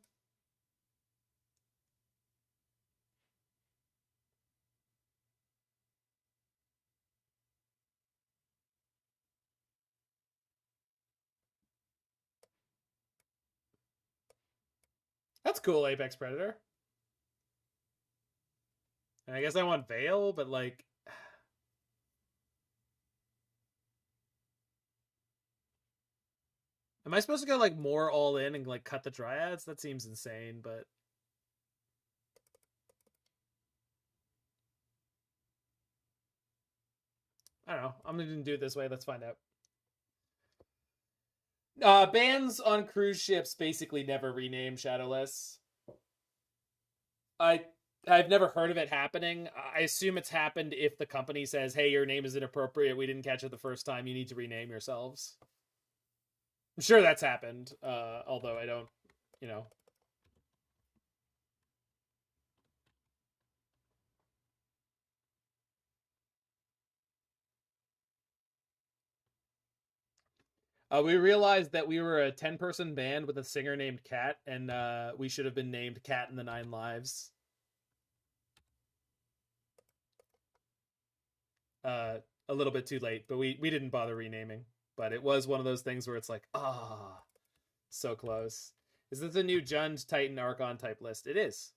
That's cool, Apex Predator. And I guess I want Veil, but like... Am I supposed to go like more all in and like cut the Dryads? That seems insane, but... I don't know. I'm going to do it this way. Let's find out. Bands on cruise ships basically never rename Shadowless. I've never heard of it happening. I assume it's happened if the company says, hey, your name is inappropriate. We didn't catch it the first time. You need to rename yourselves. I'm sure that's happened. Although I don't, you know. We realized that we were a 10-person band with a singer named Cat, and we should have been named Cat and the Nine Lives. A little bit too late, but we didn't bother renaming. But it was one of those things where it's like, so close. Is this a new Jund, Titan, Archon type list? It is.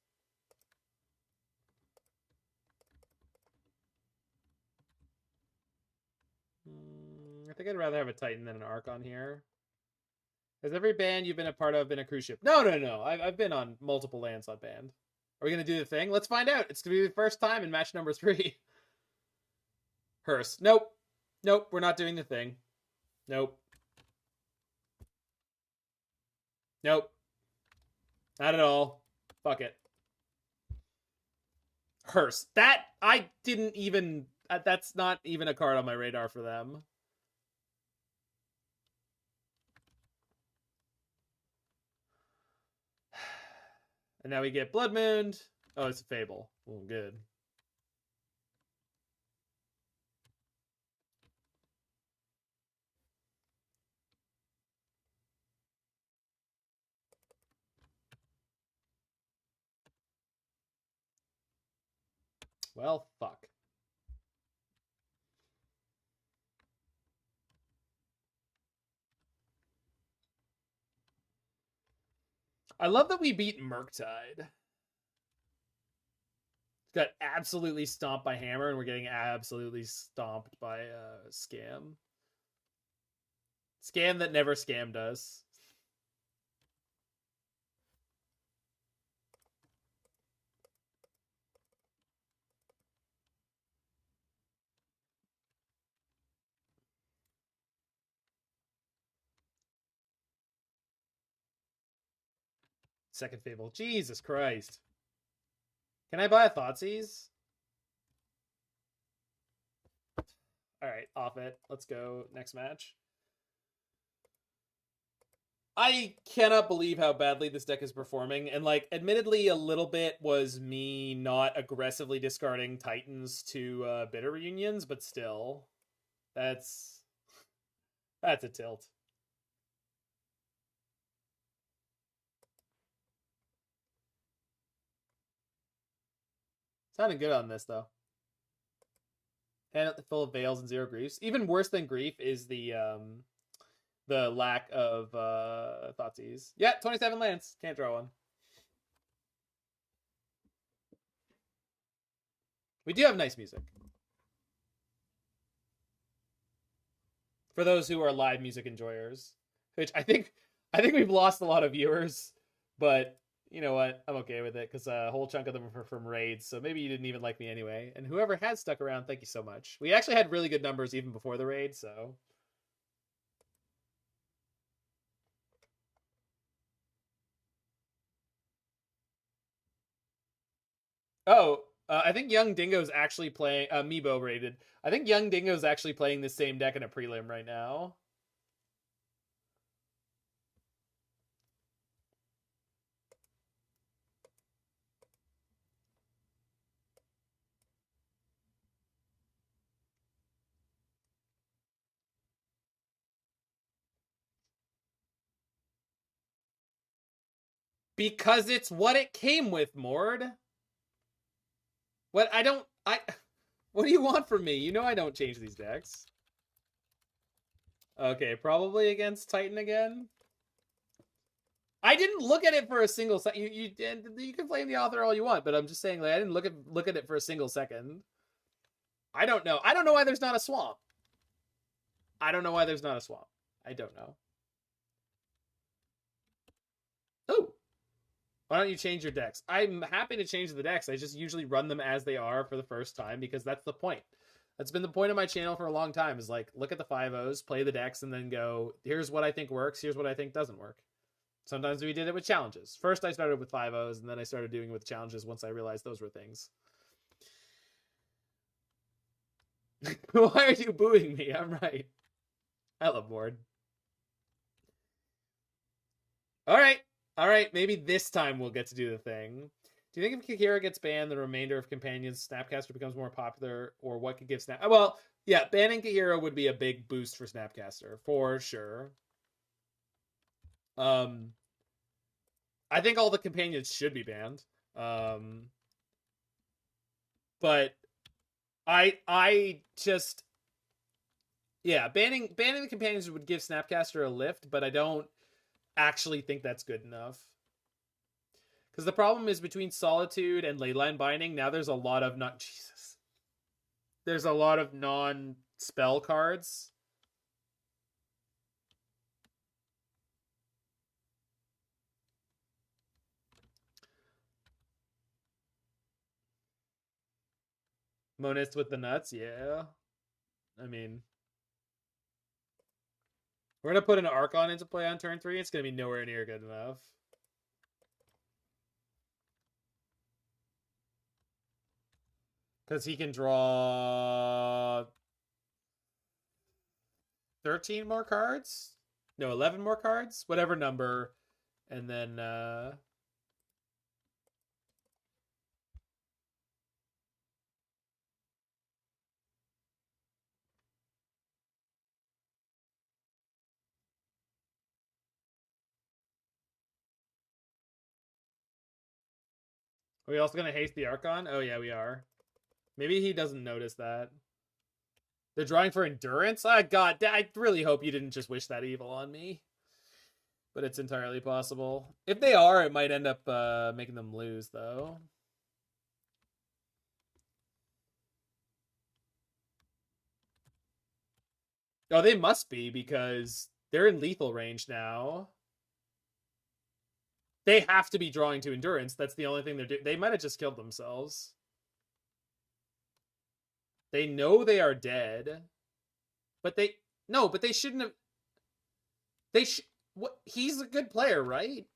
I think I'd rather have a Titan than an Archon here. Has every band you've been a part of been a cruise ship? No. I've been on multiple lands on band. Are we going to do the thing? Let's find out. It's going to be the first time in match number 3. Hearse. Nope. We're not doing the thing. Nope. Not at all. Fuck it. Hearse. That, I didn't even... That's not even a card on my radar for them. And now we get Blood Moon. Oh, it's a Fable. Oh, good. Well, fuck. I love that we beat Murktide. Got absolutely stomped by Hammer, and we're getting absolutely stomped by Scam. Scam that never scammed us. Second Fable. Jesus Christ. Can I buy a Thoughtseize? Alright, off it. Let's go. Next match. I cannot believe how badly this deck is performing. And, like, admittedly, a little bit was me not aggressively discarding Titans to Bitter Reunions, but still. That's a tilt. Sounding good on this, though. Hand full of Veils and 0 Griefs. Even worse than Grief is the lack of Thoughtseize. Yeah, 27 lands. Can't draw one. We do have nice music. For those who are live music enjoyers. Which I think we've lost a lot of viewers, but you know what? I'm okay with it because a whole chunk of them are from raids, so maybe you didn't even like me anyway. And whoever has stuck around, thank you so much. We actually had really good numbers even before the raid, so... Oh, I think Young Dingo's actually playing Meebo rated. I think Young Dingo's actually playing the same deck in a prelim right now. Because it's what it came with, Mord. What what do you want from me? You know I don't change these decks. Okay, probably against Titan again. I didn't look at it for a single second. You can blame the author all you want, but I'm just saying, like, I didn't look at it for a single second. I don't know. I don't know why there's not a swamp. I don't know why there's not a swamp. I don't know. Oh, why don't you change your decks? I'm happy to change the decks. I just usually run them as they are for the first time because that's the point. That's been the point of my channel for a long time, is like, look at the 5-0s, play the decks, and then go, here's what I think works, here's what I think doesn't work. Sometimes we did it with challenges. First I started with 5-0s, and then I started doing it with challenges once I realized those were things. Why are you booing me? I'm right. I love Mord. Alright, maybe this time we'll get to do the thing. Do you think if Kikira gets banned, the remainder of companions, Snapcaster becomes more popular, or what could give Snap? Well, yeah, banning Kikira would be a big boost for Snapcaster, for sure. I think all the companions should be banned. But I just, yeah, banning the companions would give Snapcaster a lift, but I don't actually think that's good enough. Because the problem is between Solitude and Leyline binding, now there's a lot of there's a lot of non-spell cards. Monist with the nuts, yeah. I mean, we're going to put an Archon into play on turn 3. It's going to be nowhere near good enough. Because he can draw 13 more cards? No, 11 more cards? Whatever number. And then, are we also going to haste the Archon? Oh, yeah, we are. Maybe he doesn't notice that. They're drawing for endurance? Ah, God, I really hope you didn't just wish that evil on me. But it's entirely possible. If they are, it might end up making them lose, though. Oh, they must be, because they're in lethal range now. They have to be drawing to endurance. That's the only thing they're doing. They might have just killed themselves. They know they are dead. But they... No, but they shouldn't have... They should... What? He's a good player, right?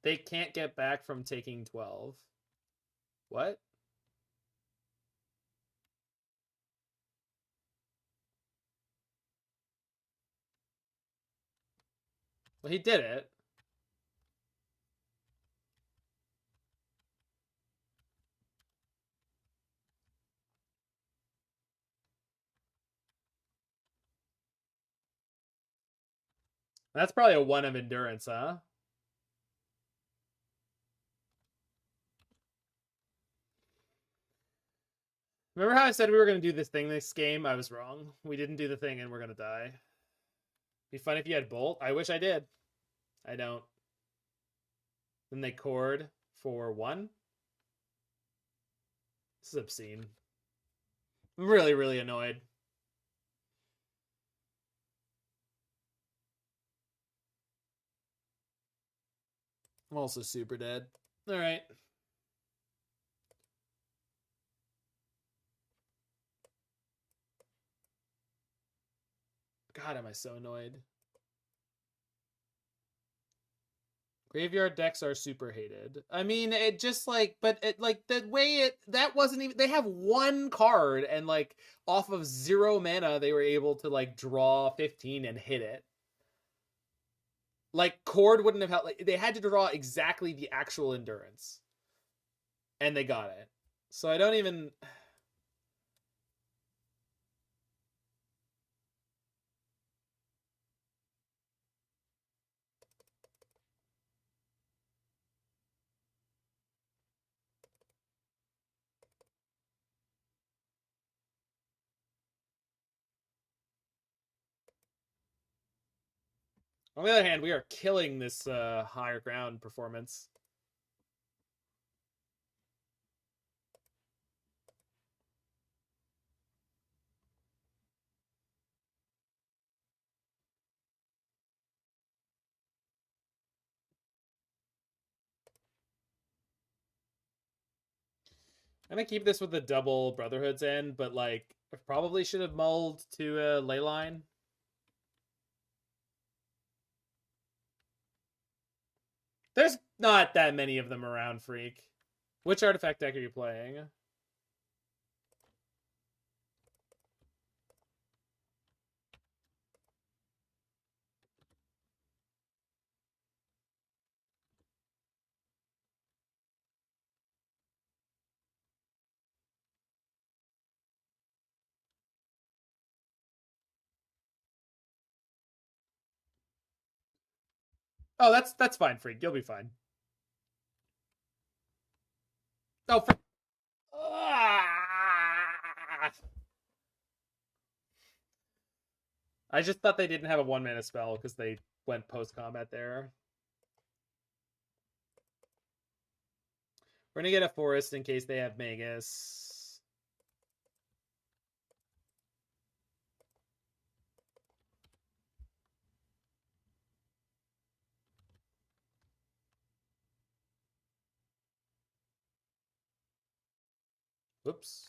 They can't get back from taking 12. What? Well, he did it. That's probably a 1 of endurance, huh? Remember how I said we were going to do this thing this game? I was wrong. We didn't do the thing and we're going to die. Be fun if you had Bolt. I wish I did. I don't. Then they cord for 1. This is obscene. I'm really, really annoyed. I'm also super dead. All right. God, am I so annoyed. Graveyard decks are super hated. I mean, it just like, but it like the way that wasn't even. They have one card, and like off of 0 mana, they were able to like draw 15 and hit it. Like Cord wouldn't have helped. Like they had to draw exactly the actual endurance, and they got it. So I don't even. On the other hand, we are killing this higher ground performance. I'm gonna keep this with the double Brotherhood's end, but like I probably should have mulled to a Leyline. There's not that many of them around, Freak. Which artifact deck are you playing? Oh, that's fine, Freak. You'll be fine. Oh, for... I just thought they didn't have a 1-mana spell because they went post-combat there. We're gonna get a forest in case they have Magus. Whoops.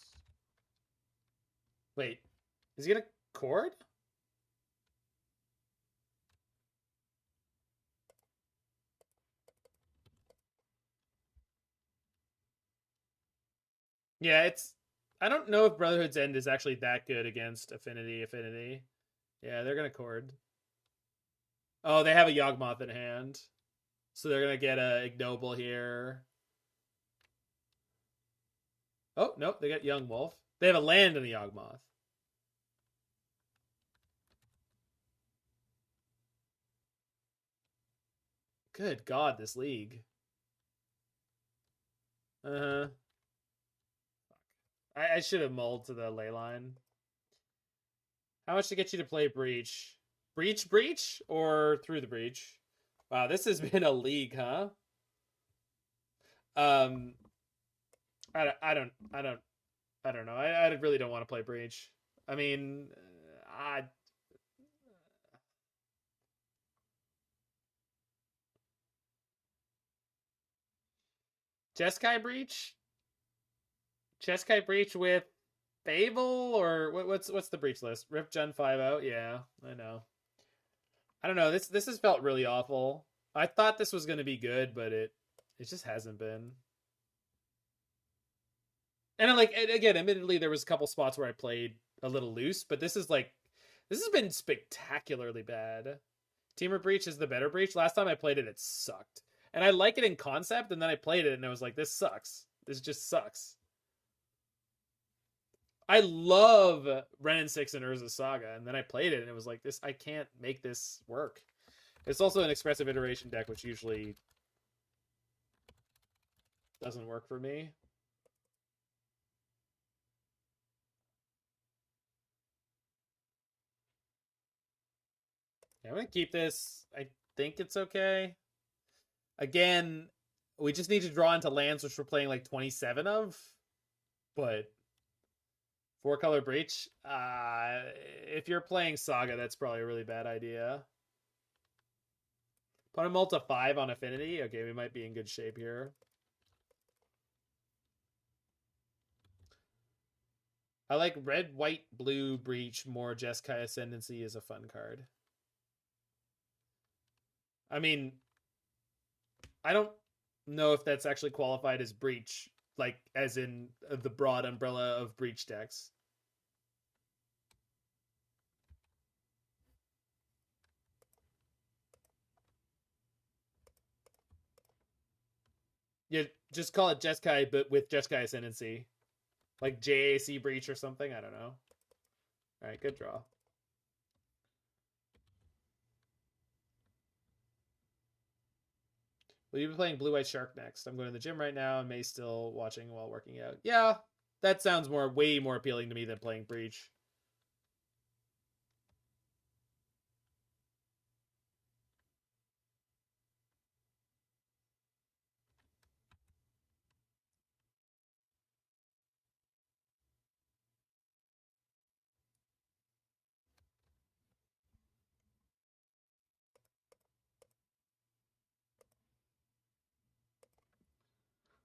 Wait, is he gonna Cord? Yeah, it's. I don't know if Brotherhood's End is actually that good against Affinity. Yeah, they're gonna Cord. Oh, they have a Yawgmoth in hand, so they're gonna get a Ignoble here. Oh nope, they got Young Wolf. They have a land in the Yawgmoth. Good God, this league. Uh huh. I should have mulled to the Leyline. How much to get you to play Breach? Breach, or through the Breach? Wow, this has been a league, huh? Um, I don't know. I really don't want to play Breach. I mean, I Jeskai Breach, Jeskai Breach with Fable, or what's the Breach list? Rip Gen 5 out. Yeah, I know. I don't know. This has felt really awful. I thought this was going to be good, but it just hasn't been. And like again, admittedly, there was a couple spots where I played a little loose, but this has been spectacularly bad. Teamer Breach is the better Breach. Last time I played it, it sucked, and I like it in concept, and then I played it, and I was like, this sucks. This just sucks. I love Wrenn and Six and Urza Saga, and then I played it, and it was like, this. I can't make this work. It's also an expressive iteration deck, which usually doesn't work for me. Yeah, I'm gonna keep this. I think it's okay. Again, we just need to draw into lands, which we're playing like 27 of. But 4-color Breach, if you're playing Saga, that's probably a really bad idea. Put a Multi 5 on Affinity. Okay, we might be in good shape here. I like red, white, blue Breach more. Jeskai Ascendancy is a fun card. I mean, I don't know if that's actually qualified as breach, like as in the broad umbrella of breach decks. Yeah, just call it Jeskai, but with Jeskai Ascendancy. Like JAC Breach or something, I don't know. Alright, good draw. Will you be playing Blue White Shark next? I'm going to the gym right now and May still watching while working out. Yeah, that sounds way more appealing to me than playing Breach.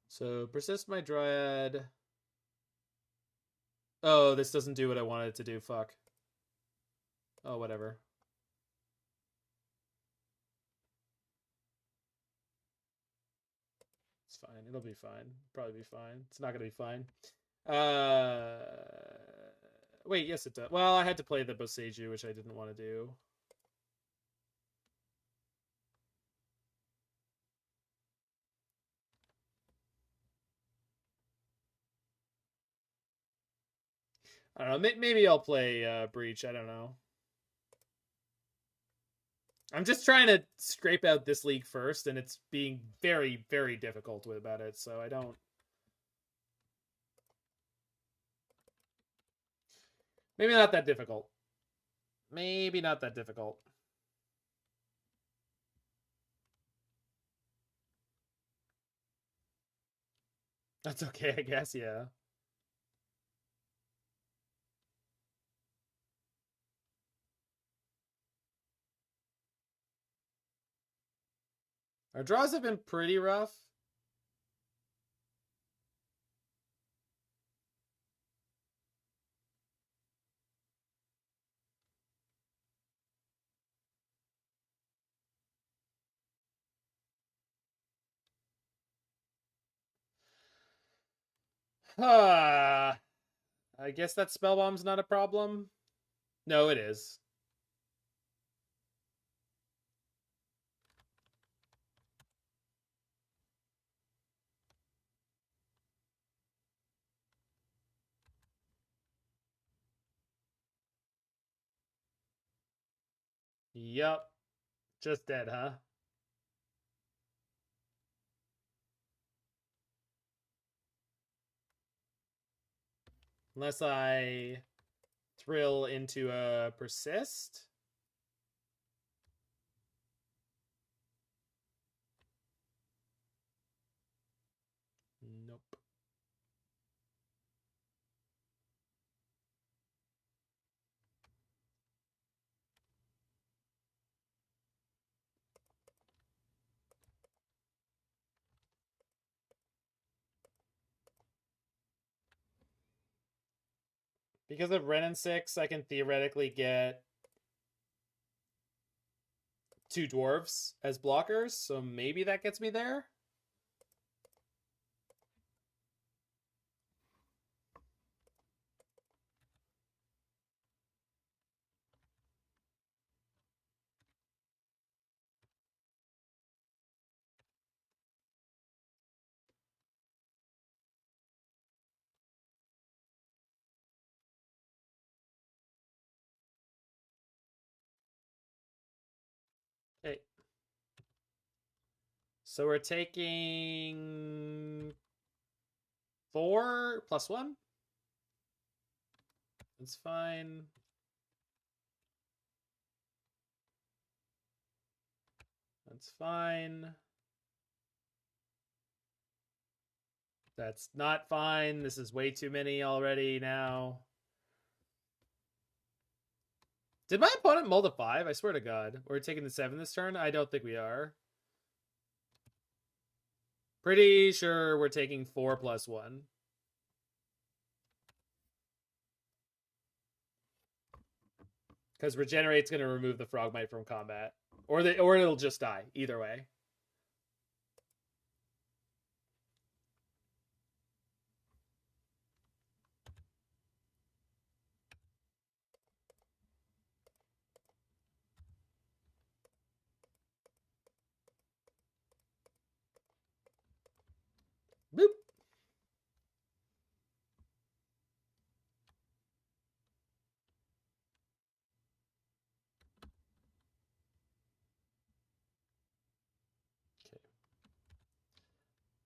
So, persist my Dryad. Oh, this doesn't do what I wanted it to do. Fuck. Oh, whatever. It's fine. It'll be fine. Probably be fine. It's not gonna be fine. Wait, yes it does. Well, I had to play the Boseiju, which I didn't want to do. I don't know. Maybe I'll play Breach. I don't know. I'm just trying to scrape out this league first, and it's being very, very difficult about it, so I don't... Maybe not that difficult. Maybe not that difficult. That's okay, I guess, yeah. Our draws have been pretty rough. I guess that Spellbomb's not a problem. No, it is. Yup. Just dead, huh? Unless I thrill into a Persist. Nope. Because of Wrenn and Six, I can theoretically get 2 dwarves as blockers, so maybe that gets me there. Okay. So we're taking 4 plus 1. That's fine. That's fine. That's not fine. This is way too many already now. Did my opponent mull to 5? I swear to God. We're taking the 7 this turn? I don't think we are. Pretty sure we're taking 4 plus 1. Because Regenerate's going to remove the Frogmite from combat. Or it'll just die. Either way.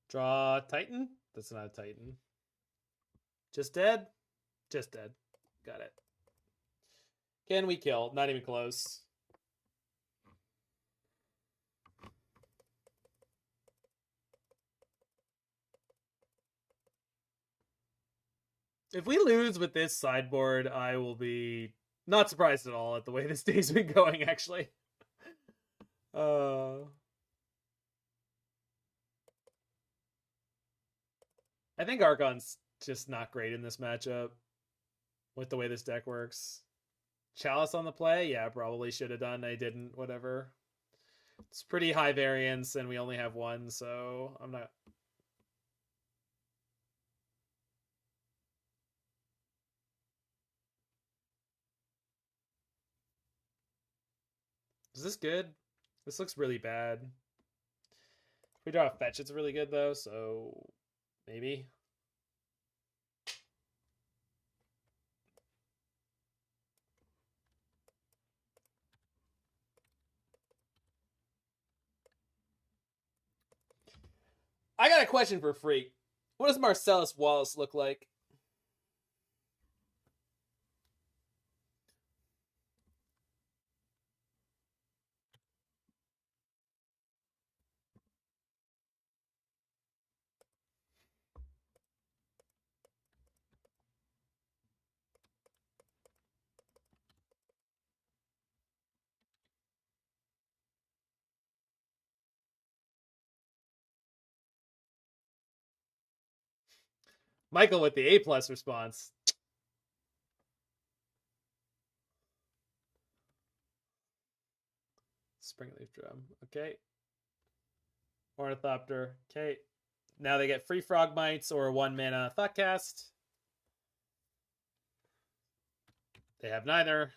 Draw Titan? That's not a Titan. Just dead? Just dead. Got it. Can we kill? Not even close. If we lose with this sideboard, I will be not surprised at all at the way this day's been going, actually. I think Archon's just not great in this matchup with the way this deck works. Chalice on the play? Yeah, probably should have done. I didn't. Whatever. It's pretty high variance, and we only have one, so I'm not... Is this good? This looks really bad. If we draw a fetch, it's really good, though, so... maybe. I got a question for Freak. What does Marcellus Wallace look like? Michael with the A+ response. Springleaf Drum. Okay. Ornithopter. Okay. Now they get free Frog Mites or a 1-mana Thoughtcast. They have neither.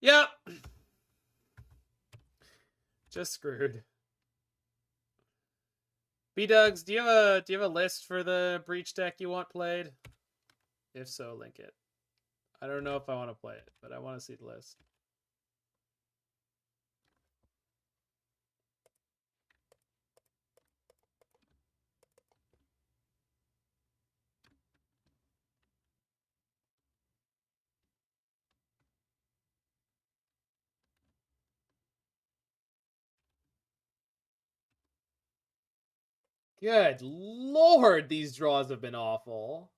Yep. Just screwed. B-Dugs, do you have a list for the Breach deck you want played? If so, link it. I don't know if I want to play it, but I want to see the list. Good Lord, these draws have been awful.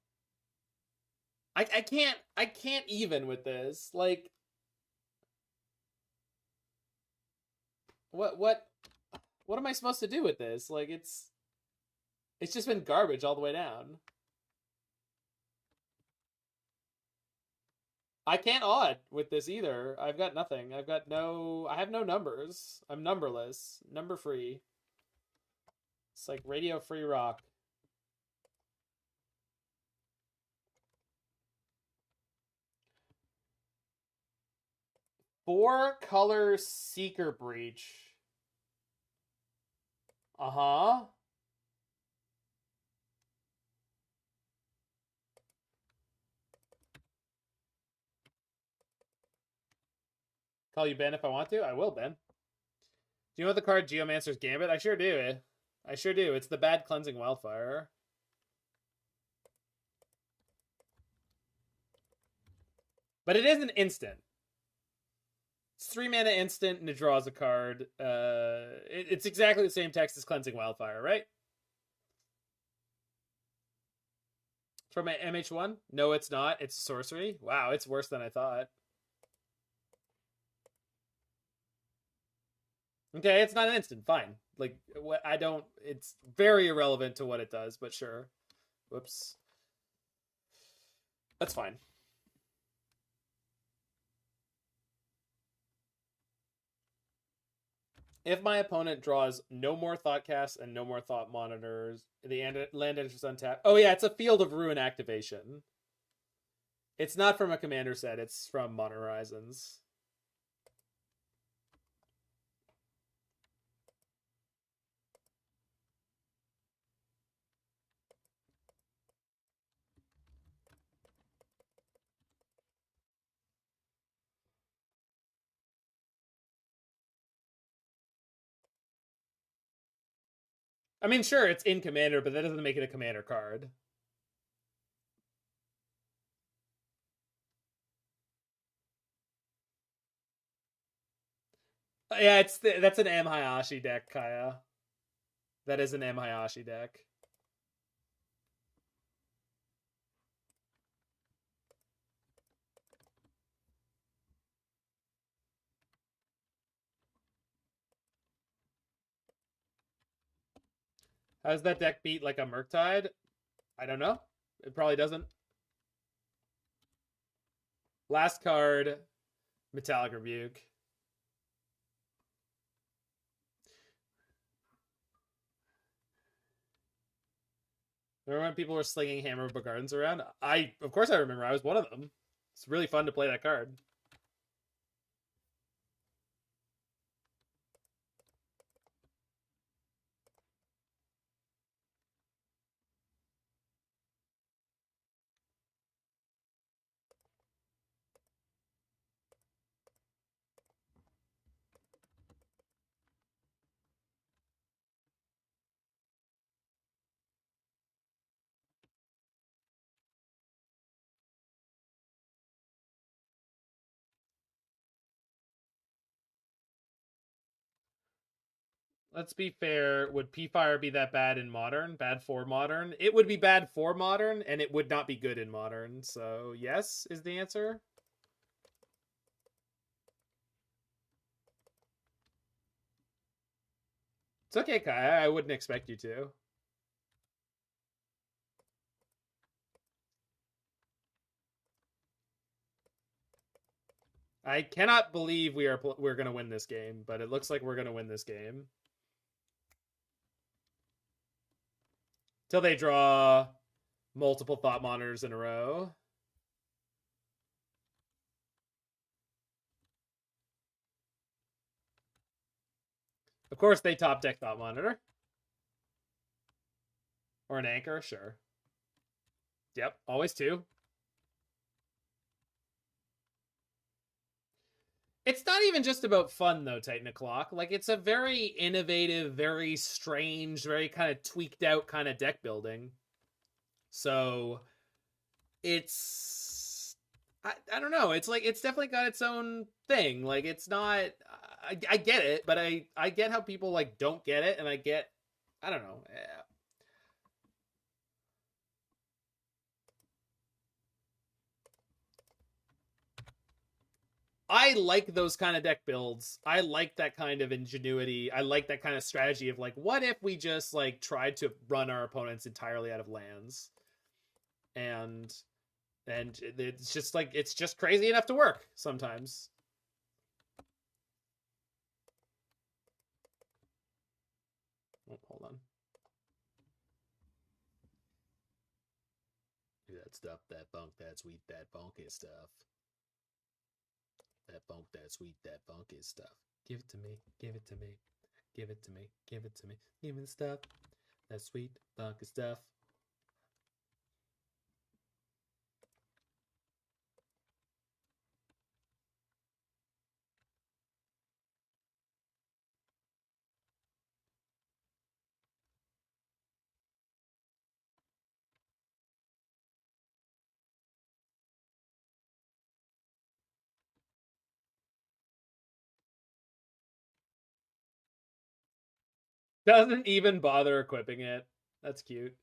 I can't even with this. Like, what am I supposed to do with this? Like, it's just been garbage all the way down. I can't odd with this either. I've got nothing. I have no numbers. I'm numberless. Number free. It's like Radio Free Rock. Four-color Seeker Breach. Uh-huh. Call you Ben if I want to? I will, Ben. Do you know what the card Geomancer's Gambit? I sure do. I sure do. It's the bad Cleansing Wildfire. But it is an instant. It's 3-mana instant and it draws a card. It's exactly the same text as Cleansing Wildfire, right? From MH1? No, it's not. It's sorcery. Wow, it's worse than I thought. Okay, it's not an instant. Fine. Like, I don't... It's very irrelevant to what it does, but sure. Whoops. That's fine. If my opponent draws no more Thought Casts and no more Thought Monitors, the land enters untapped. Oh yeah, it's a Field of Ruin activation. It's not from a commander set, it's from Modern Horizons. I mean, sure, it's in Commander, but that doesn't make it a Commander card. Yeah, that's an M Hayashi deck, Kaya. That is an M Hayashi deck. How does that deck beat like a Murktide? I don't know. It probably doesn't. Last card, Metallic Rebuke. Remember when people were slinging Hammer of Bogardans around? Of course I remember. I was one of them. It's really fun to play that card. Let's be fair. Would P-Fire be that bad in Modern? Bad for Modern? It would be bad for Modern, and it would not be good in Modern. So, yes is the answer. It's okay, Kai. I wouldn't expect you to. I cannot believe we're going to win this game, but it looks like we're going to win this game. Till they draw multiple Thought Monitors in a row. Of course, they top deck Thought Monitor. Or an Anchor, sure. Yep, always two. It's not even just about fun, though, Titan O'Clock. Like, it's a very innovative, very strange, very kind of tweaked out kind of deck building. So, it's... I don't know. It's like, it's definitely got its own thing. Like, it's not... I get it, but I get how people, like, don't get it, and I don't know. I like those kind of deck builds. I like that kind of ingenuity. I like that kind of strategy of like, what if we just like tried to run our opponents entirely out of lands, and it's just like it's just crazy enough to work sometimes. Oh, hold on. That stuff, that bunk, that sweet, that funky stuff. That funk, that sweet, that funky stuff. Give it to me, give it to me, give it to me, give it to me. Give me the stuff, that sweet, funky stuff. Doesn't even bother equipping it. That's cute.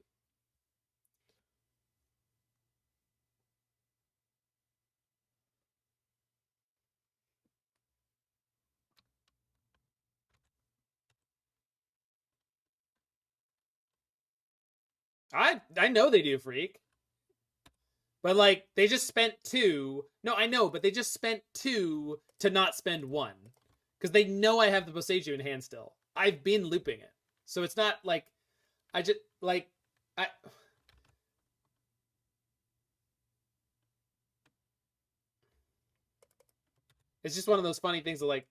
I know they do, Freak. But like they just spent two. No, I know, but they just spent two to not spend one. Because they know I have the Boseiju in hand still. I've been looping it. So it's not like I just like I it's just one of those funny things that like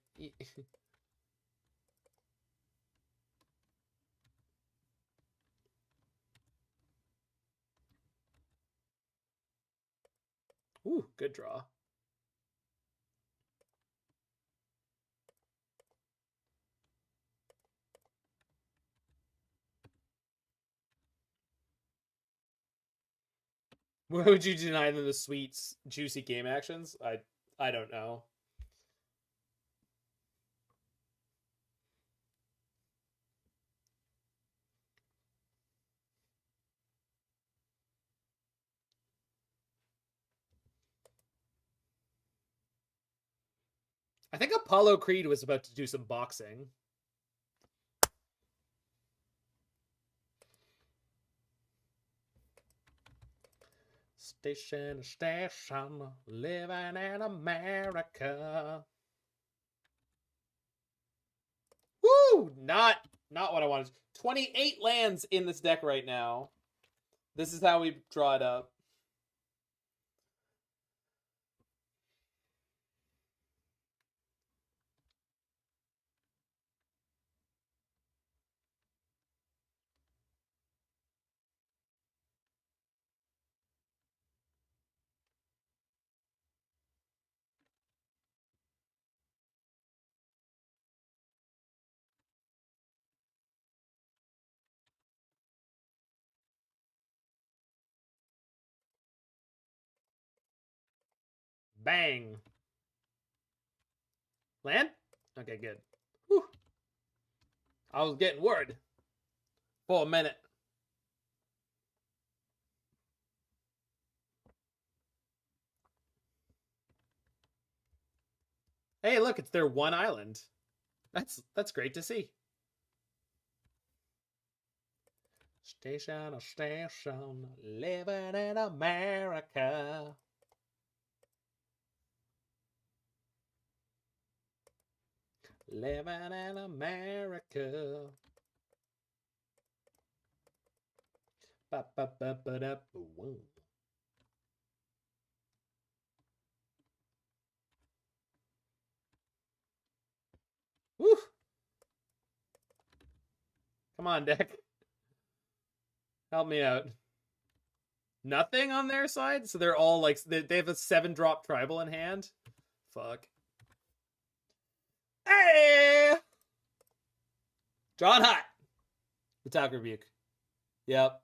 ooh, good draw. Why would you deny them the sweet, juicy game actions? I don't know. I think Apollo Creed was about to do some boxing. Station, station, living in America. Woo! Not what I wanted. 28 lands in this deck right now. This is how we draw it up. Bang. Land? Okay, good. Whew. I was getting worried for a minute. Hey, look, it's their one island. That's great to see. Station, station, living in America. Living in America. Ba, ba, ba, ba, da, boom. Woo! Come on, deck. Help me out. Nothing on their side? So they're all like, they have a 7-drop tribal in hand? Fuck. Hey! Drawn hot. Attack rebuke. Yep.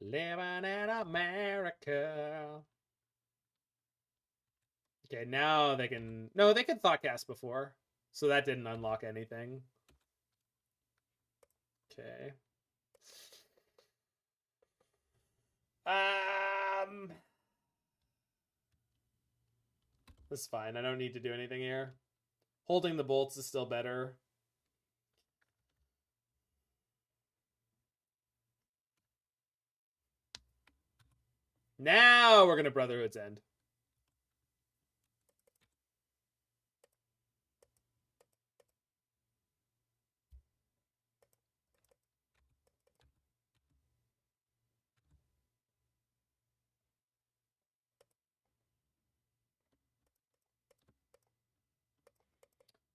Living in America. Okay, now they can... No, they could Thoughtcast before. So that didn't unlock anything. Okay. That's fine. I don't need to do anything here. Holding the bolts is still better. Now we're going to Brotherhood's End.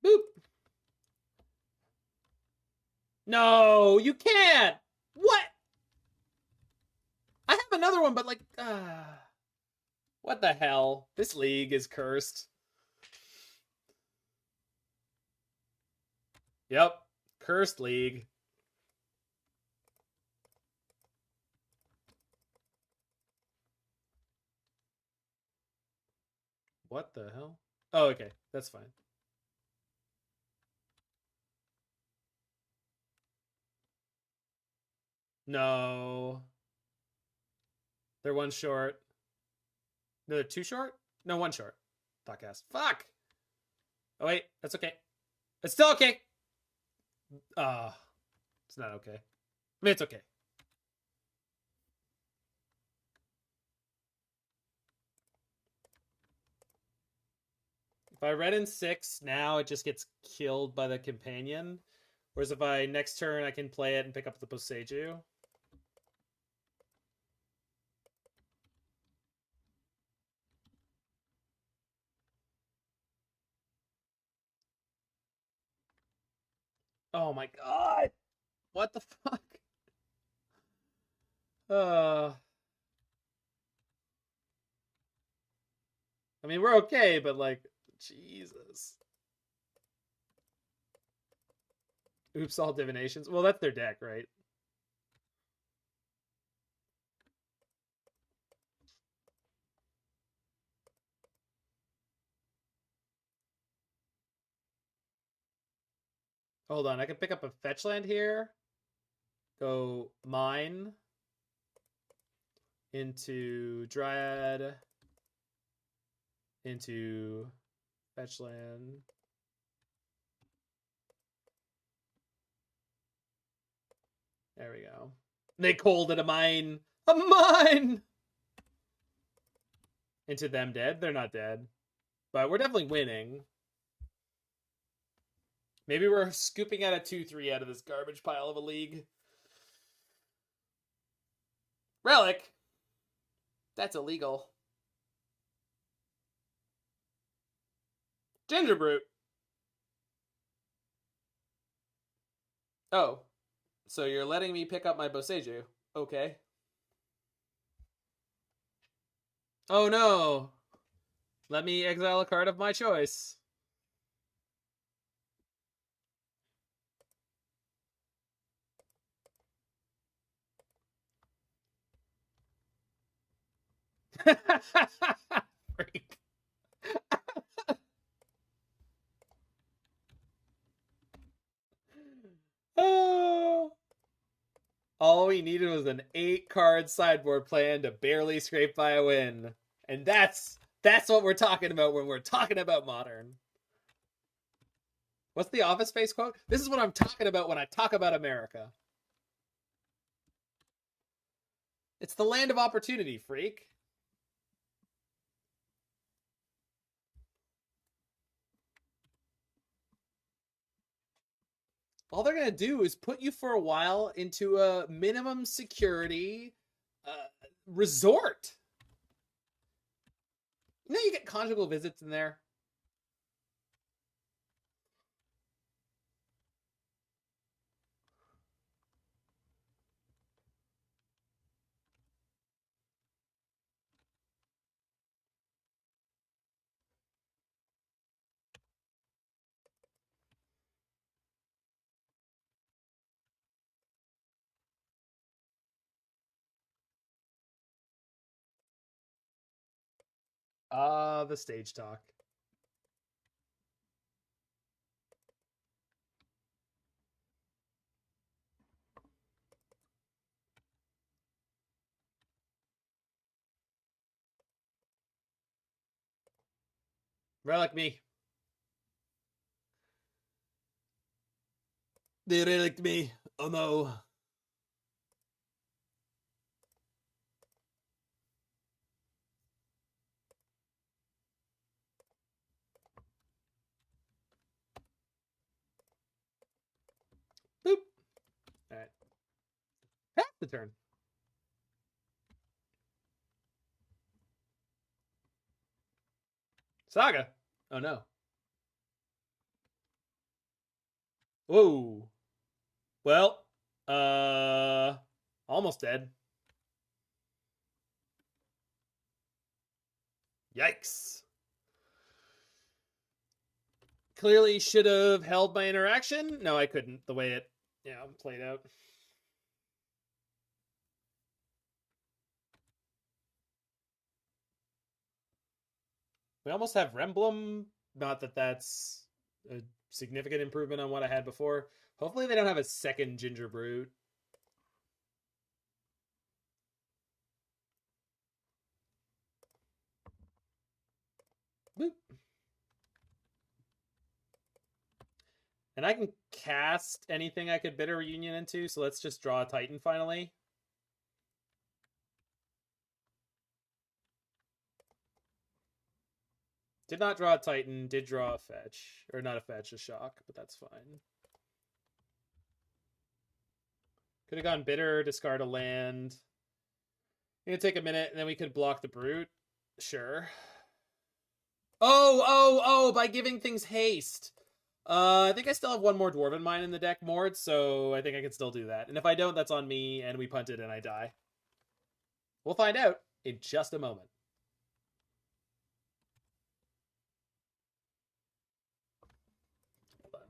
Boop. No, you can't. What? I have another one, but like, what the hell? This league is cursed. Yep, cursed league. What the hell? Oh, okay, that's fine. No. They're one short. No, they're two short? No, one short. Thoughtcast. Fuck! Oh, wait. That's okay. It's still okay. It's not okay. I mean, it's okay. If I Wrenn and Six, now it just gets killed by the companion. Whereas if I next turn, I can play it and pick up the Boseiju. Oh my god! What the fuck? I mean, we're okay, but like, Jesus. Oops, all divinations. Well, that's their deck, right? Hold on, I can pick up a fetch land here. Go mine into Dryad into fetch land. There we go. They called it a mine. A mine! Into them dead? They're not dead. But we're definitely winning. Maybe we're scooping out a 2-3 out of this garbage pile of a league. Relic? That's illegal. Ginger Brute. Oh. So you're letting me pick up my Boseiju. Okay. Oh no. Let me exile a card of my choice. Freak. Oh. All we needed was an 8-card sideboard plan to barely scrape by a win. And that's what we're talking about when we're talking about Modern. What's the Office Space quote? This is what I'm talking about when I talk about America. It's the land of opportunity, freak. All they're going to do is put you for a while into a minimum security resort. You know you get conjugal visits in there? The stage talk. Relic me. They relicked me. Oh no. Boop. Alright. Pass the turn. Saga. Oh no. Whoa. Well, almost dead. Yikes. Clearly should have held my interaction. No, I couldn't. The way it, played out. We almost have Remblem. Not that that's a significant improvement on what I had before. Hopefully they don't have a second Ginger Brute. Boop. And I can cast anything I could Bitter Reunion into, so let's just draw a Titan finally. Did not draw a Titan, did draw a fetch. Or not a fetch, a shock, but that's fine. Could have gone Bitter, discard a land. Gonna take a minute, and then we could block the Brute. Sure. Oh, by giving things haste. I think I still have one more Dwarven Mine in the deck, Mord, so I think I can still do that. And if I don't, that's on me, and we punt it and I die. We'll find out in just a moment. Hold on.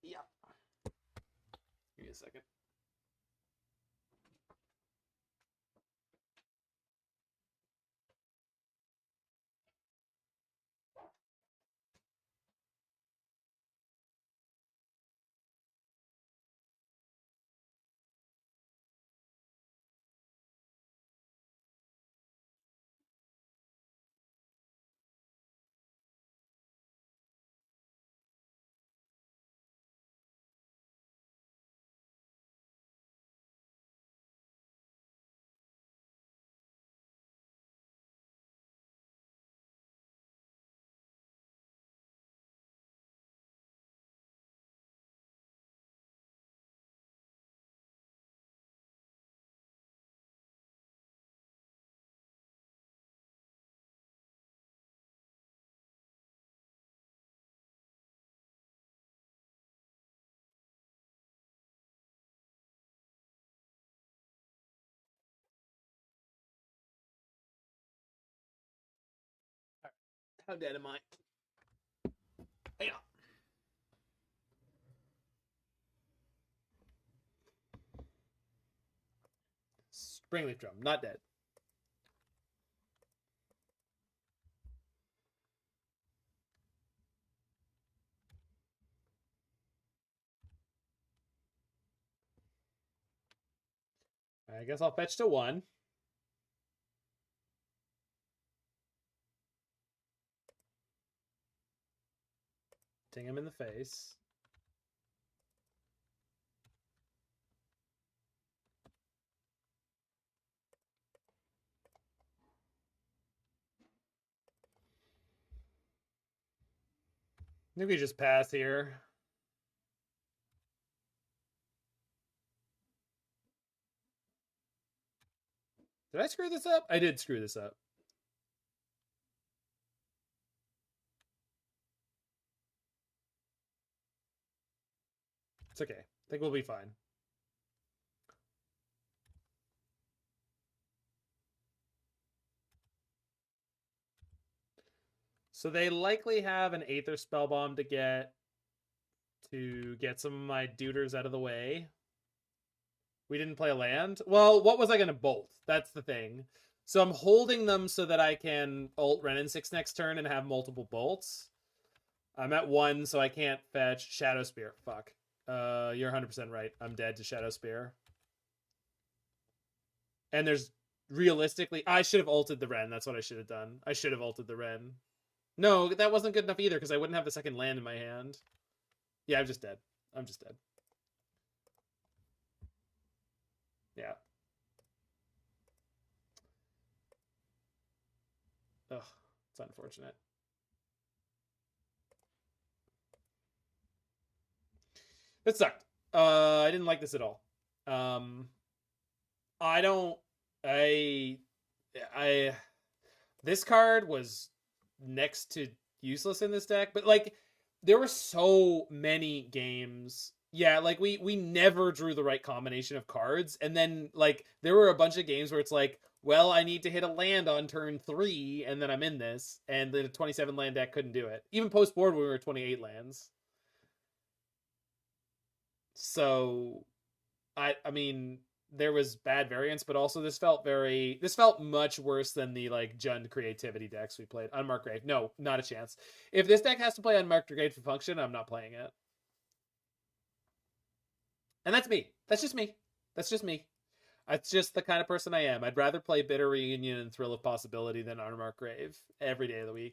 Yeah. Give me a second. How dead am I? Yeah. Springleaf Drum, not dead. I guess I'll fetch to 1. Ting him in the face. I think we just pass here. Did I screw this up? I did screw this up. It's okay. I think we'll be fine. So they likely have an Aether Spellbomb to get some of my duders out of the way. We didn't play a land. Well, what was I going to bolt? That's the thing. So I'm holding them so that I can ult Wrenn and Six next turn and have multiple bolts. I'm at 1, so I can't fetch Shadow Spear. Fuck. You're 100% right. I'm dead to Shadow Spear. And there's realistically... I should have ulted the Wrenn. That's what I should have done. I should have ulted the Wrenn. No, that wasn't good enough either because I wouldn't have the second land in my hand. Yeah, I'm just dead. I'm just dead. Yeah. Ugh, it's unfortunate. It sucked. I didn't like this at all. This card was next to useless in this deck, but like there were so many games. Yeah, like we never drew the right combination of cards, and then like there were a bunch of games where it's like, well, I need to hit a land on turn 3, and then I'm in this, and the 27 land deck couldn't do it. Even post board when we were 28 lands. So, I mean, there was bad variance, but also this felt much worse than the like Jund creativity decks we played. Unmarked Grave, no, not a chance. If this deck has to play Unmarked Grave for function, I'm not playing it. And that's me. That's just me. That's just me. That's just the kind of person I am. I'd rather play Bitter Reunion and Thrill of Possibility than Unmarked Grave every day of the week.